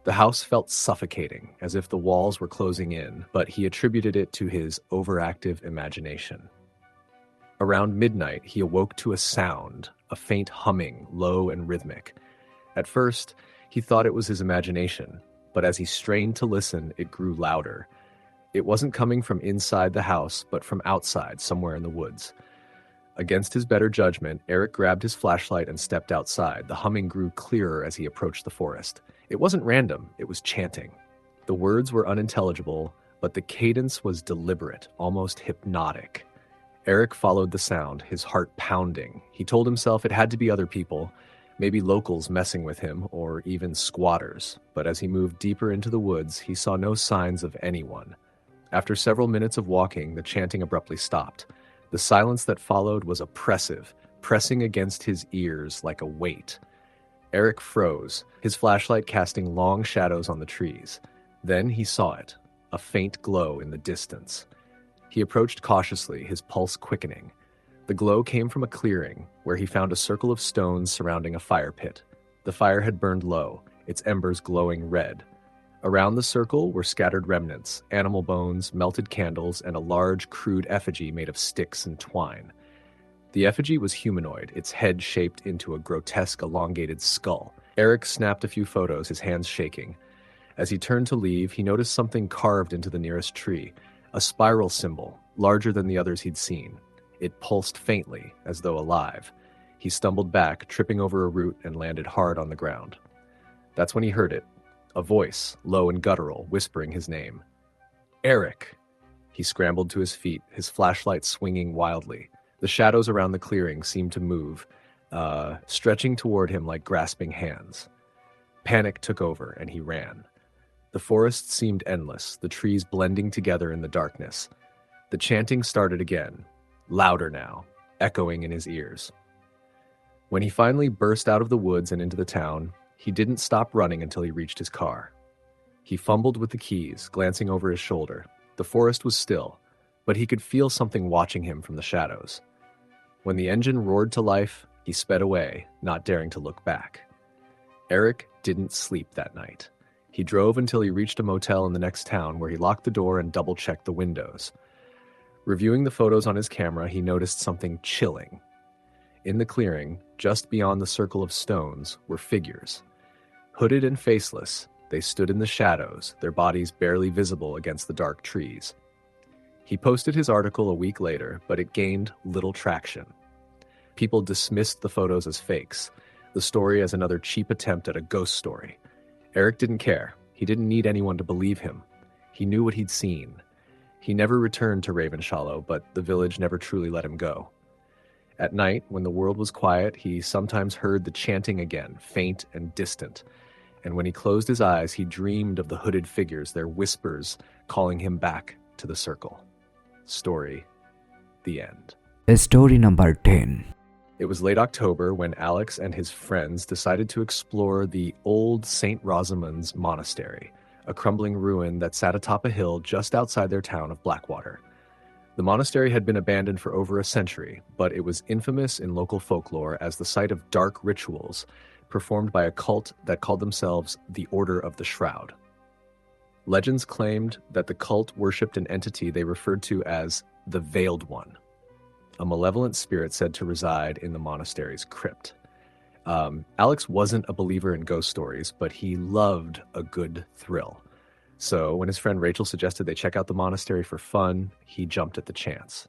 The house felt suffocating, as if the walls were closing in, but he attributed it to his overactive imagination. Around midnight, he awoke to a sound, a faint humming, low and rhythmic. At first, he thought it was his imagination, but as he strained to listen, it grew louder. It wasn't coming from inside the house, but from outside, somewhere in the woods. Against his better judgment, Eric grabbed his flashlight and stepped outside. The humming grew clearer as he approached the forest. It wasn't random, it was chanting. The words were unintelligible, but the cadence was deliberate, almost hypnotic. Eric followed the sound, his heart pounding. He told himself it had to be other people, maybe locals messing with him, or even squatters. But as he moved deeper into the woods, he saw no signs of anyone. After several minutes of walking, the chanting abruptly stopped. The silence that followed was oppressive, pressing against his ears like a weight. Eric froze, his flashlight casting long shadows on the trees. Then he saw it, a faint glow in the distance. He approached cautiously, his pulse quickening. The glow came from a clearing, where he found a circle of stones surrounding a fire pit. The fire had burned low, its embers glowing red. Around the circle were scattered remnants, animal bones, melted candles, and a large, crude effigy made of sticks and twine. The effigy was humanoid, its head shaped into a grotesque, elongated skull. Eric snapped a few photos, his hands shaking. As he turned to leave, he noticed something carved into the nearest tree, a spiral symbol, larger than the others he'd seen. It pulsed faintly, as though alive. He stumbled back, tripping over a root, and landed hard on the ground. That's when he heard it, a voice, low and guttural, whispering his name. Eric! He scrambled to his feet, his flashlight swinging wildly. The shadows around the clearing seemed to move, stretching toward him like grasping hands. Panic took over, and he ran. The forest seemed endless, the trees blending together in the darkness. The chanting started again, louder now, echoing in his ears. When he finally burst out of the woods and into the town, he didn't stop running until he reached his car. He fumbled with the keys, glancing over his shoulder. The forest was still, but he could feel something watching him from the shadows. When the engine roared to life, he sped away, not daring to look back. Eric didn't sleep that night. He drove until he reached a motel in the next town where he locked the door and double-checked the windows. Reviewing the photos on his camera, he noticed something chilling. In the clearing, just beyond the circle of stones, were figures. Hooded and faceless, they stood in the shadows, their bodies barely visible against the dark trees. He posted his article a week later, but it gained little traction. People dismissed the photos as fakes, the story as another cheap attempt at a ghost story. Eric didn't care. He didn't need anyone to believe him. He knew what he'd seen. He never returned to Ravenshallow, but the village never truly let him go. At night, when the world was quiet, he sometimes heard the chanting again, faint and distant. And when he closed his eyes, he dreamed of the hooded figures, their whispers calling him back to the circle. Story, the end. Story number 10. It was late October when Alex and his friends decided to explore the old St. Rosamund's Monastery, a crumbling ruin that sat atop a hill just outside their town of Blackwater. The monastery had been abandoned for over a century, but it was infamous in local folklore as the site of dark rituals performed by a cult that called themselves the Order of the Shroud. Legends claimed that the cult worshipped an entity they referred to as the Veiled One, a malevolent spirit said to reside in the monastery's crypt. Alex wasn't a believer in ghost stories, but he loved a good thrill. So when his friend Rachel suggested they check out the monastery for fun, he jumped at the chance.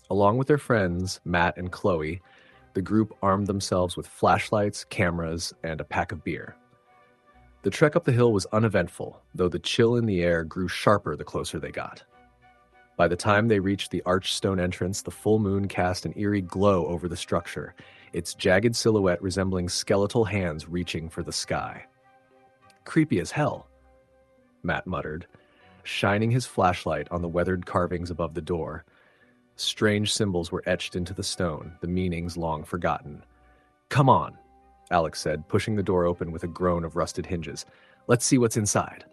Along with their friends, Matt and Chloe, the group armed themselves with flashlights, cameras, and a pack of beer. The trek up the hill was uneventful, though the chill in the air grew sharper the closer they got. By the time they reached the arched stone entrance, the full moon cast an eerie glow over the structure, its jagged silhouette resembling skeletal hands reaching for the sky. Creepy as hell, Matt muttered, shining his flashlight on the weathered carvings above the door. Strange symbols were etched into the stone, the meanings long forgotten. Come on, Alex said, pushing the door open with a groan of rusted hinges. Let's see what's inside.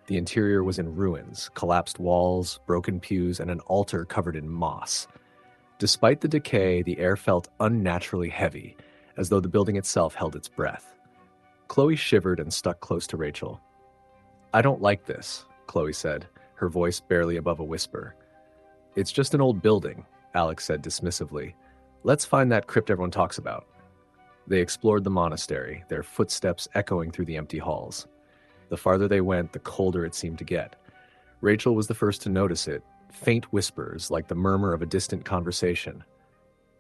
The interior was in ruins, collapsed walls, broken pews, and an altar covered in moss. Despite the decay, the air felt unnaturally heavy, as though the building itself held its breath. Chloe shivered and stuck close to Rachel. I don't like this, Chloe said, her voice barely above a whisper. It's just an old building, Alex said dismissively. Let's find that crypt everyone talks about. They explored the monastery, their footsteps echoing through the empty halls. The farther they went, the colder it seemed to get. Rachel was the first to notice it, faint whispers like the murmur of a distant conversation.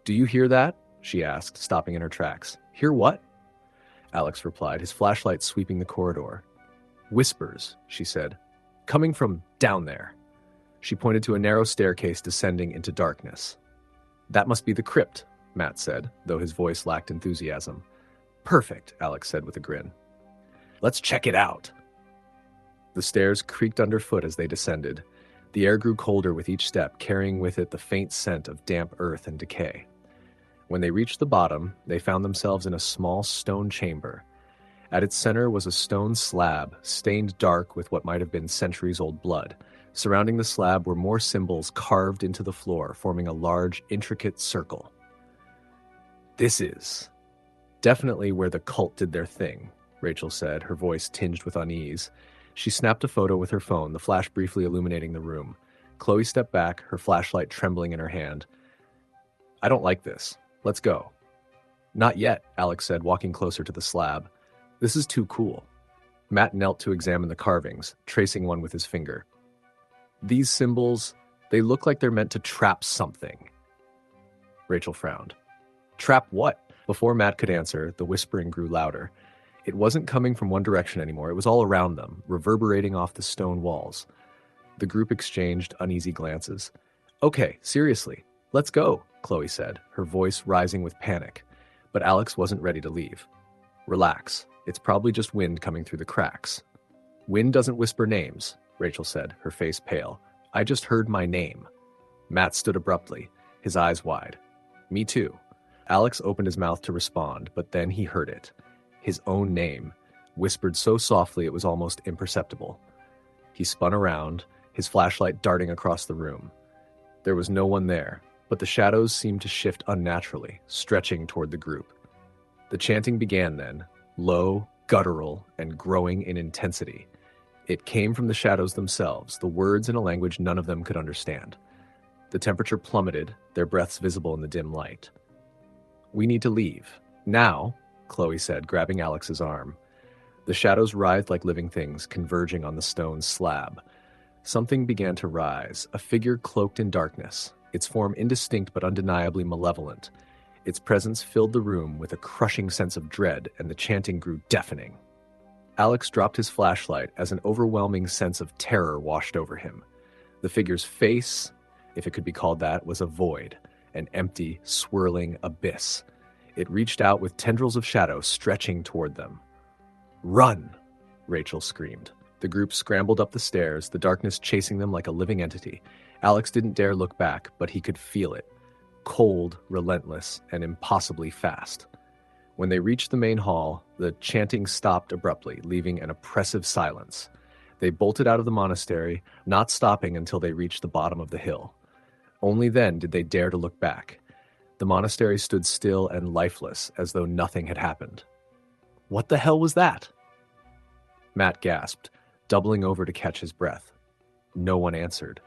Do you hear that? She asked, stopping in her tracks. Hear what? Alex replied, his flashlight sweeping the corridor. Whispers, she said, coming from down there. She pointed to a narrow staircase descending into darkness. That must be the crypt, Matt said, though his voice lacked enthusiasm. Perfect, Alex said with a grin. Let's check it out. The stairs creaked underfoot as they descended. The air grew colder with each step, carrying with it the faint scent of damp earth and decay. When they reached the bottom, they found themselves in a small stone chamber. At its center was a stone slab, stained dark with what might have been centuries-old blood. Surrounding the slab were more symbols carved into the floor, forming a large, intricate circle. "This is definitely where the cult did their thing," Rachel said, her voice tinged with unease. She snapped a photo with her phone, the flash briefly illuminating the room. Chloe stepped back, her flashlight trembling in her hand. "I don't like this. Let's go." "Not yet," Alex said, walking closer to the slab. "This is too cool." Matt knelt to examine the carvings, tracing one with his finger. "These symbols, they look like they're meant to trap something." Rachel frowned. "Trap what?" Before Matt could answer, the whispering grew louder. It wasn't coming from one direction anymore. It was all around them, reverberating off the stone walls. The group exchanged uneasy glances. "Okay, seriously, let's go," Chloe said, her voice rising with panic. But Alex wasn't ready to leave. "Relax. It's probably just wind coming through the cracks." "Wind doesn't whisper names," Rachel said, her face pale. "I just heard my name." Matt stood abruptly, his eyes wide. "Me too." Alex opened his mouth to respond, but then he heard it. His own name, whispered so softly it was almost imperceptible. He spun around, his flashlight darting across the room. There was no one there, but the shadows seemed to shift unnaturally, stretching toward the group. The chanting began then, low, guttural, and growing in intensity. It came from the shadows themselves, the words in a language none of them could understand. The temperature plummeted, their breaths visible in the dim light. "We need to leave. Now," Chloe said, grabbing Alex's arm. The shadows writhed like living things, converging on the stone slab. Something began to rise, a figure cloaked in darkness, its form indistinct but undeniably malevolent. Its presence filled the room with a crushing sense of dread, and the chanting grew deafening. Alex dropped his flashlight as an overwhelming sense of terror washed over him. The figure's face, if it could be called that, was a void, an empty, swirling abyss. It reached out with tendrils of shadow stretching toward them. "Run!" Rachel screamed. The group scrambled up the stairs, the darkness chasing them like a living entity. Alex didn't dare look back, but he could feel it. Cold, relentless, and impossibly fast. When they reached the main hall, the chanting stopped abruptly, leaving an oppressive silence. They bolted out of the monastery, not stopping until they reached the bottom of the hill. Only then did they dare to look back. The monastery stood still and lifeless, as though nothing had happened. "What the hell was that?" Matt gasped, doubling over to catch his breath. No one answered.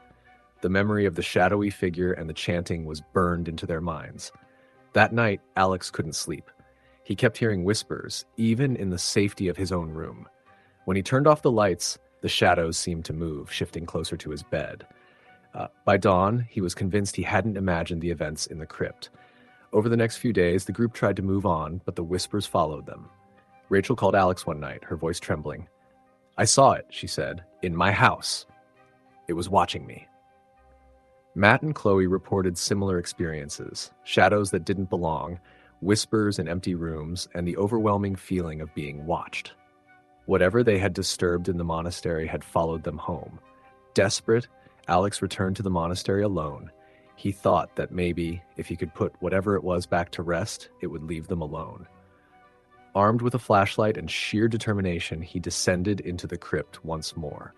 The memory of the shadowy figure and the chanting was burned into their minds. That night, Alex couldn't sleep. He kept hearing whispers, even in the safety of his own room. When he turned off the lights, the shadows seemed to move, shifting closer to his bed. By dawn, he was convinced he hadn't imagined the events in the crypt. Over the next few days, the group tried to move on, but the whispers followed them. Rachel called Alex one night, her voice trembling. "I saw it," she said, "in my house. It was watching me." Matt and Chloe reported similar experiences, shadows that didn't belong, whispers in empty rooms, and the overwhelming feeling of being watched. Whatever they had disturbed in the monastery had followed them home. Desperate, Alex returned to the monastery alone. He thought that maybe, if he could put whatever it was back to rest, it would leave them alone. Armed with a flashlight and sheer determination, he descended into the crypt once more.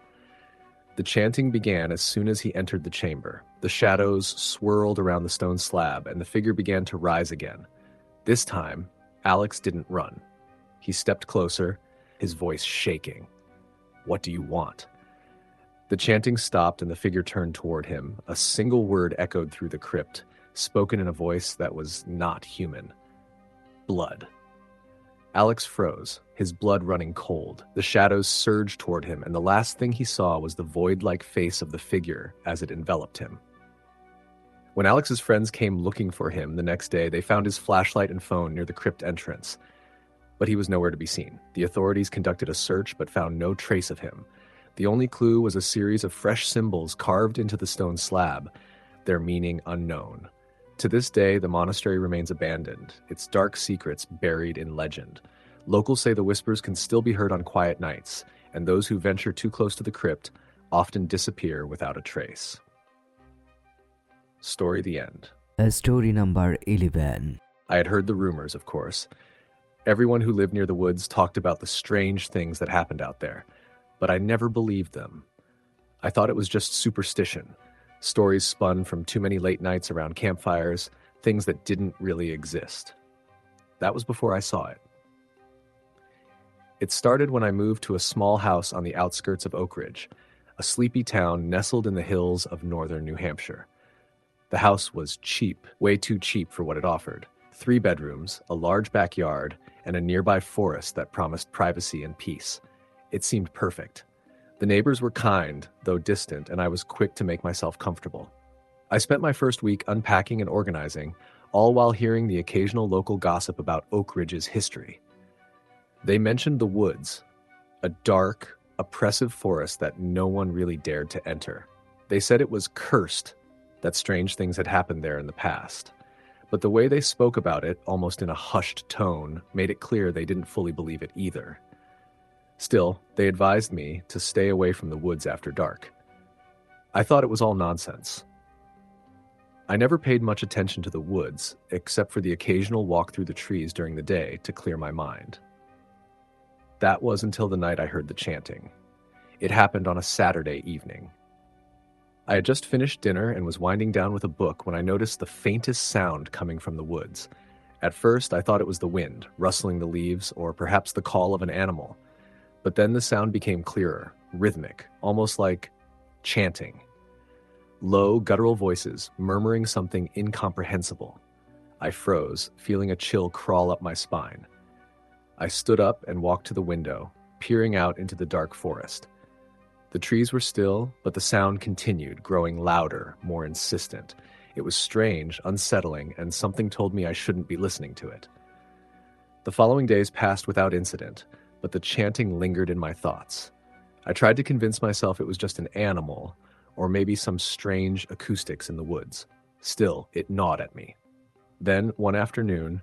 The chanting began as soon as he entered the chamber. The shadows swirled around the stone slab, and the figure began to rise again. This time, Alex didn't run. He stepped closer, his voice shaking. "What do you want?" The chanting stopped and the figure turned toward him. A single word echoed through the crypt, spoken in a voice that was not human. "Blood." Alex froze, his blood running cold. The shadows surged toward him, and the last thing he saw was the void-like face of the figure as it enveloped him. When Alex's friends came looking for him the next day, they found his flashlight and phone near the crypt entrance. But he was nowhere to be seen. The authorities conducted a search but found no trace of him. The only clue was a series of fresh symbols carved into the stone slab, their meaning unknown. To this day, the monastery remains abandoned, its dark secrets buried in legend. Locals say the whispers can still be heard on quiet nights, and those who venture too close to the crypt often disappear without a trace. Story the end. Story number 11. I had heard the rumors, of course. Everyone who lived near the woods talked about the strange things that happened out there, but I never believed them. I thought it was just superstition, stories spun from too many late nights around campfires, things that didn't really exist. That was before I saw it. It started when I moved to a small house on the outskirts of Oak Ridge, a sleepy town nestled in the hills of northern New Hampshire. The house was cheap, way too cheap for what it offered. 3 bedrooms, a large backyard, and a nearby forest that promised privacy and peace. It seemed perfect. The neighbors were kind, though distant, and I was quick to make myself comfortable. I spent my first week unpacking and organizing, all while hearing the occasional local gossip about Oak Ridge's history. They mentioned the woods, a dark, oppressive forest that no one really dared to enter. They said it was cursed, that strange things had happened there in the past. But the way they spoke about it, almost in a hushed tone, made it clear they didn't fully believe it either. Still, they advised me to stay away from the woods after dark. I thought it was all nonsense. I never paid much attention to the woods, except for the occasional walk through the trees during the day to clear my mind. That was until the night I heard the chanting. It happened on a Saturday evening. I had just finished dinner and was winding down with a book when I noticed the faintest sound coming from the woods. At first, I thought it was the wind, rustling the leaves, or perhaps the call of an animal. But then the sound became clearer, rhythmic, almost like chanting. Low, guttural voices, murmuring something incomprehensible. I froze, feeling a chill crawl up my spine. I stood up and walked to the window, peering out into the dark forest. The trees were still, but the sound continued, growing louder, more insistent. It was strange, unsettling, and something told me I shouldn't be listening to it. The following days passed without incident, but the chanting lingered in my thoughts. I tried to convince myself it was just an animal, or maybe some strange acoustics in the woods. Still, it gnawed at me. Then, one afternoon,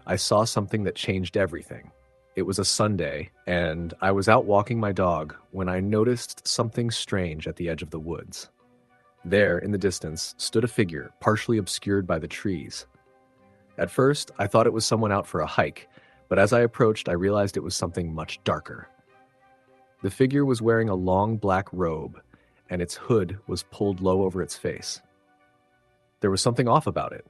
I saw something that changed everything. It was a Sunday, and I was out walking my dog when I noticed something strange at the edge of the woods. There, in the distance, stood a figure, partially obscured by the trees. At first, I thought it was someone out for a hike, but as I approached, I realized it was something much darker. The figure was wearing a long black robe, and its hood was pulled low over its face. There was something off about it.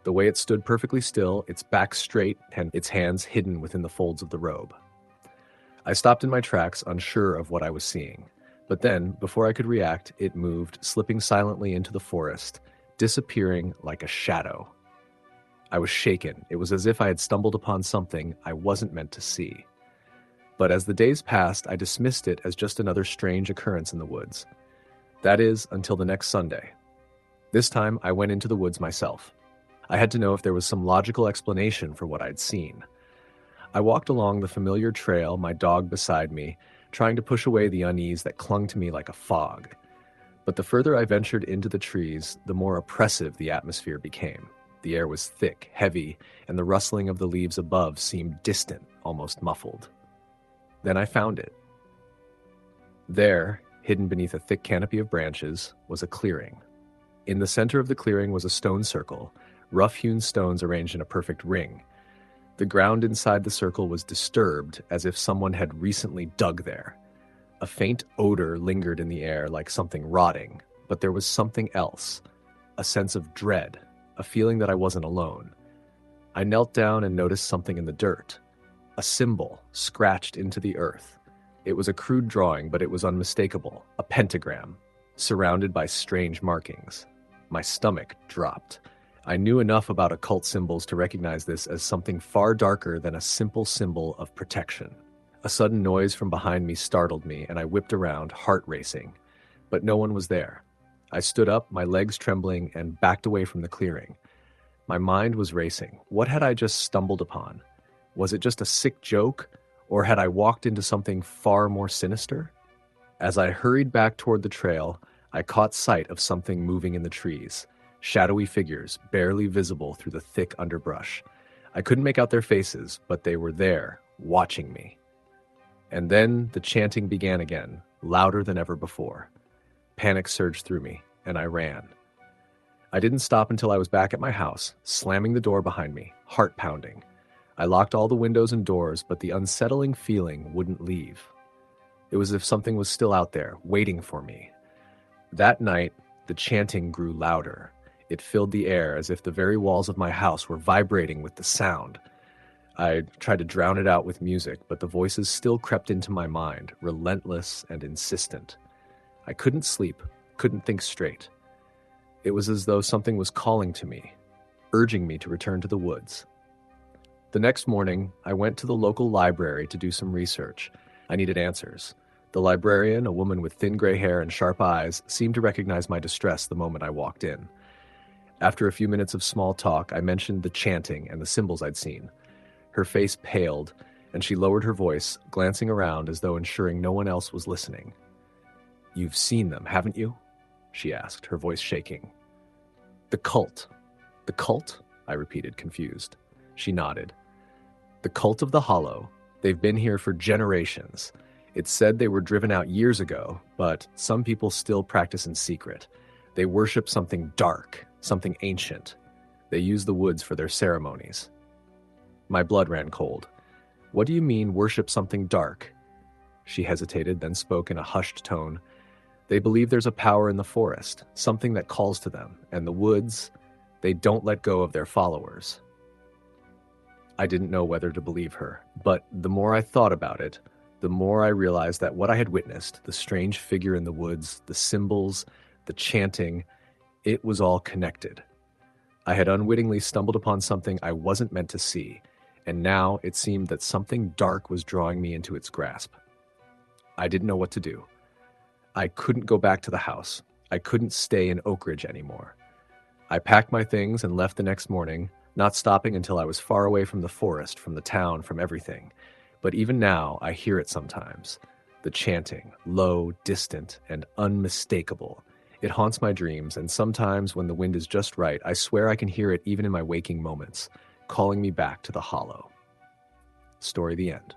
The way it stood perfectly still, its back straight and its hands hidden within the folds of the robe. I stopped in my tracks, unsure of what I was seeing. But then, before I could react, it moved, slipping silently into the forest, disappearing like a shadow. I was shaken. It was as if I had stumbled upon something I wasn't meant to see. But as the days passed, I dismissed it as just another strange occurrence in the woods. That is, until the next Sunday. This time, I went into the woods myself. I had to know if there was some logical explanation for what I'd seen. I walked along the familiar trail, my dog beside me, trying to push away the unease that clung to me like a fog. But the further I ventured into the trees, the more oppressive the atmosphere became. The air was thick, heavy, and the rustling of the leaves above seemed distant, almost muffled. Then I found it. There, hidden beneath a thick canopy of branches, was a clearing. In the center of the clearing was a stone circle, rough-hewn stones arranged in a perfect ring. The ground inside the circle was disturbed, as if someone had recently dug there. A faint odor lingered in the air like something rotting, but there was something else, a sense of dread, a feeling that I wasn't alone. I knelt down and noticed something in the dirt, a symbol scratched into the earth. It was a crude drawing, but it was unmistakable, a pentagram, surrounded by strange markings. My stomach dropped. I knew enough about occult symbols to recognize this as something far darker than a simple symbol of protection. A sudden noise from behind me startled me, and I whipped around, heart racing. But no one was there. I stood up, my legs trembling, and backed away from the clearing. My mind was racing. What had I just stumbled upon? Was it just a sick joke, or had I walked into something far more sinister? As I hurried back toward the trail, I caught sight of something moving in the trees. Shadowy figures, barely visible through the thick underbrush. I couldn't make out their faces, but they were there, watching me. And then the chanting began again, louder than ever before. Panic surged through me, and I ran. I didn't stop until I was back at my house, slamming the door behind me, heart pounding. I locked all the windows and doors, but the unsettling feeling wouldn't leave. It was as if something was still out there, waiting for me. That night, the chanting grew louder. It filled the air as if the very walls of my house were vibrating with the sound. I tried to drown it out with music, but the voices still crept into my mind, relentless and insistent. I couldn't sleep, couldn't think straight. It was as though something was calling to me, urging me to return to the woods. The next morning, I went to the local library to do some research. I needed answers. The librarian, a woman with thin gray hair and sharp eyes, seemed to recognize my distress the moment I walked in. After a few minutes of small talk, I mentioned the chanting and the symbols I'd seen. Her face paled, and she lowered her voice, glancing around as though ensuring no one else was listening. "You've seen them, haven't you?" she asked, her voice shaking. "The cult." "The cult?" I repeated, confused. She nodded. "The cult of the Hollow. They've been here for generations. It's said they were driven out years ago, but some people still practice in secret. They worship something dark, something ancient. They use the woods for their ceremonies." My blood ran cold. "What do you mean, worship something dark?" She hesitated, then spoke in a hushed tone. "They believe there's a power in the forest, something that calls to them, and the woods, they don't let go of their followers." I didn't know whether to believe her, but the more I thought about it, the more I realized that what I had witnessed, the strange figure in the woods, the symbols, the chanting, it was all connected. I had unwittingly stumbled upon something I wasn't meant to see, and now it seemed that something dark was drawing me into its grasp. I didn't know what to do. I couldn't go back to the house. I couldn't stay in Oak Ridge anymore. I packed my things and left the next morning, not stopping until I was far away from the forest, from the town, from everything. But even now, I hear it sometimes. The chanting, low, distant, and unmistakable. It haunts my dreams, and sometimes when the wind is just right, I swear I can hear it even in my waking moments, calling me back to the Hollow. Story the end.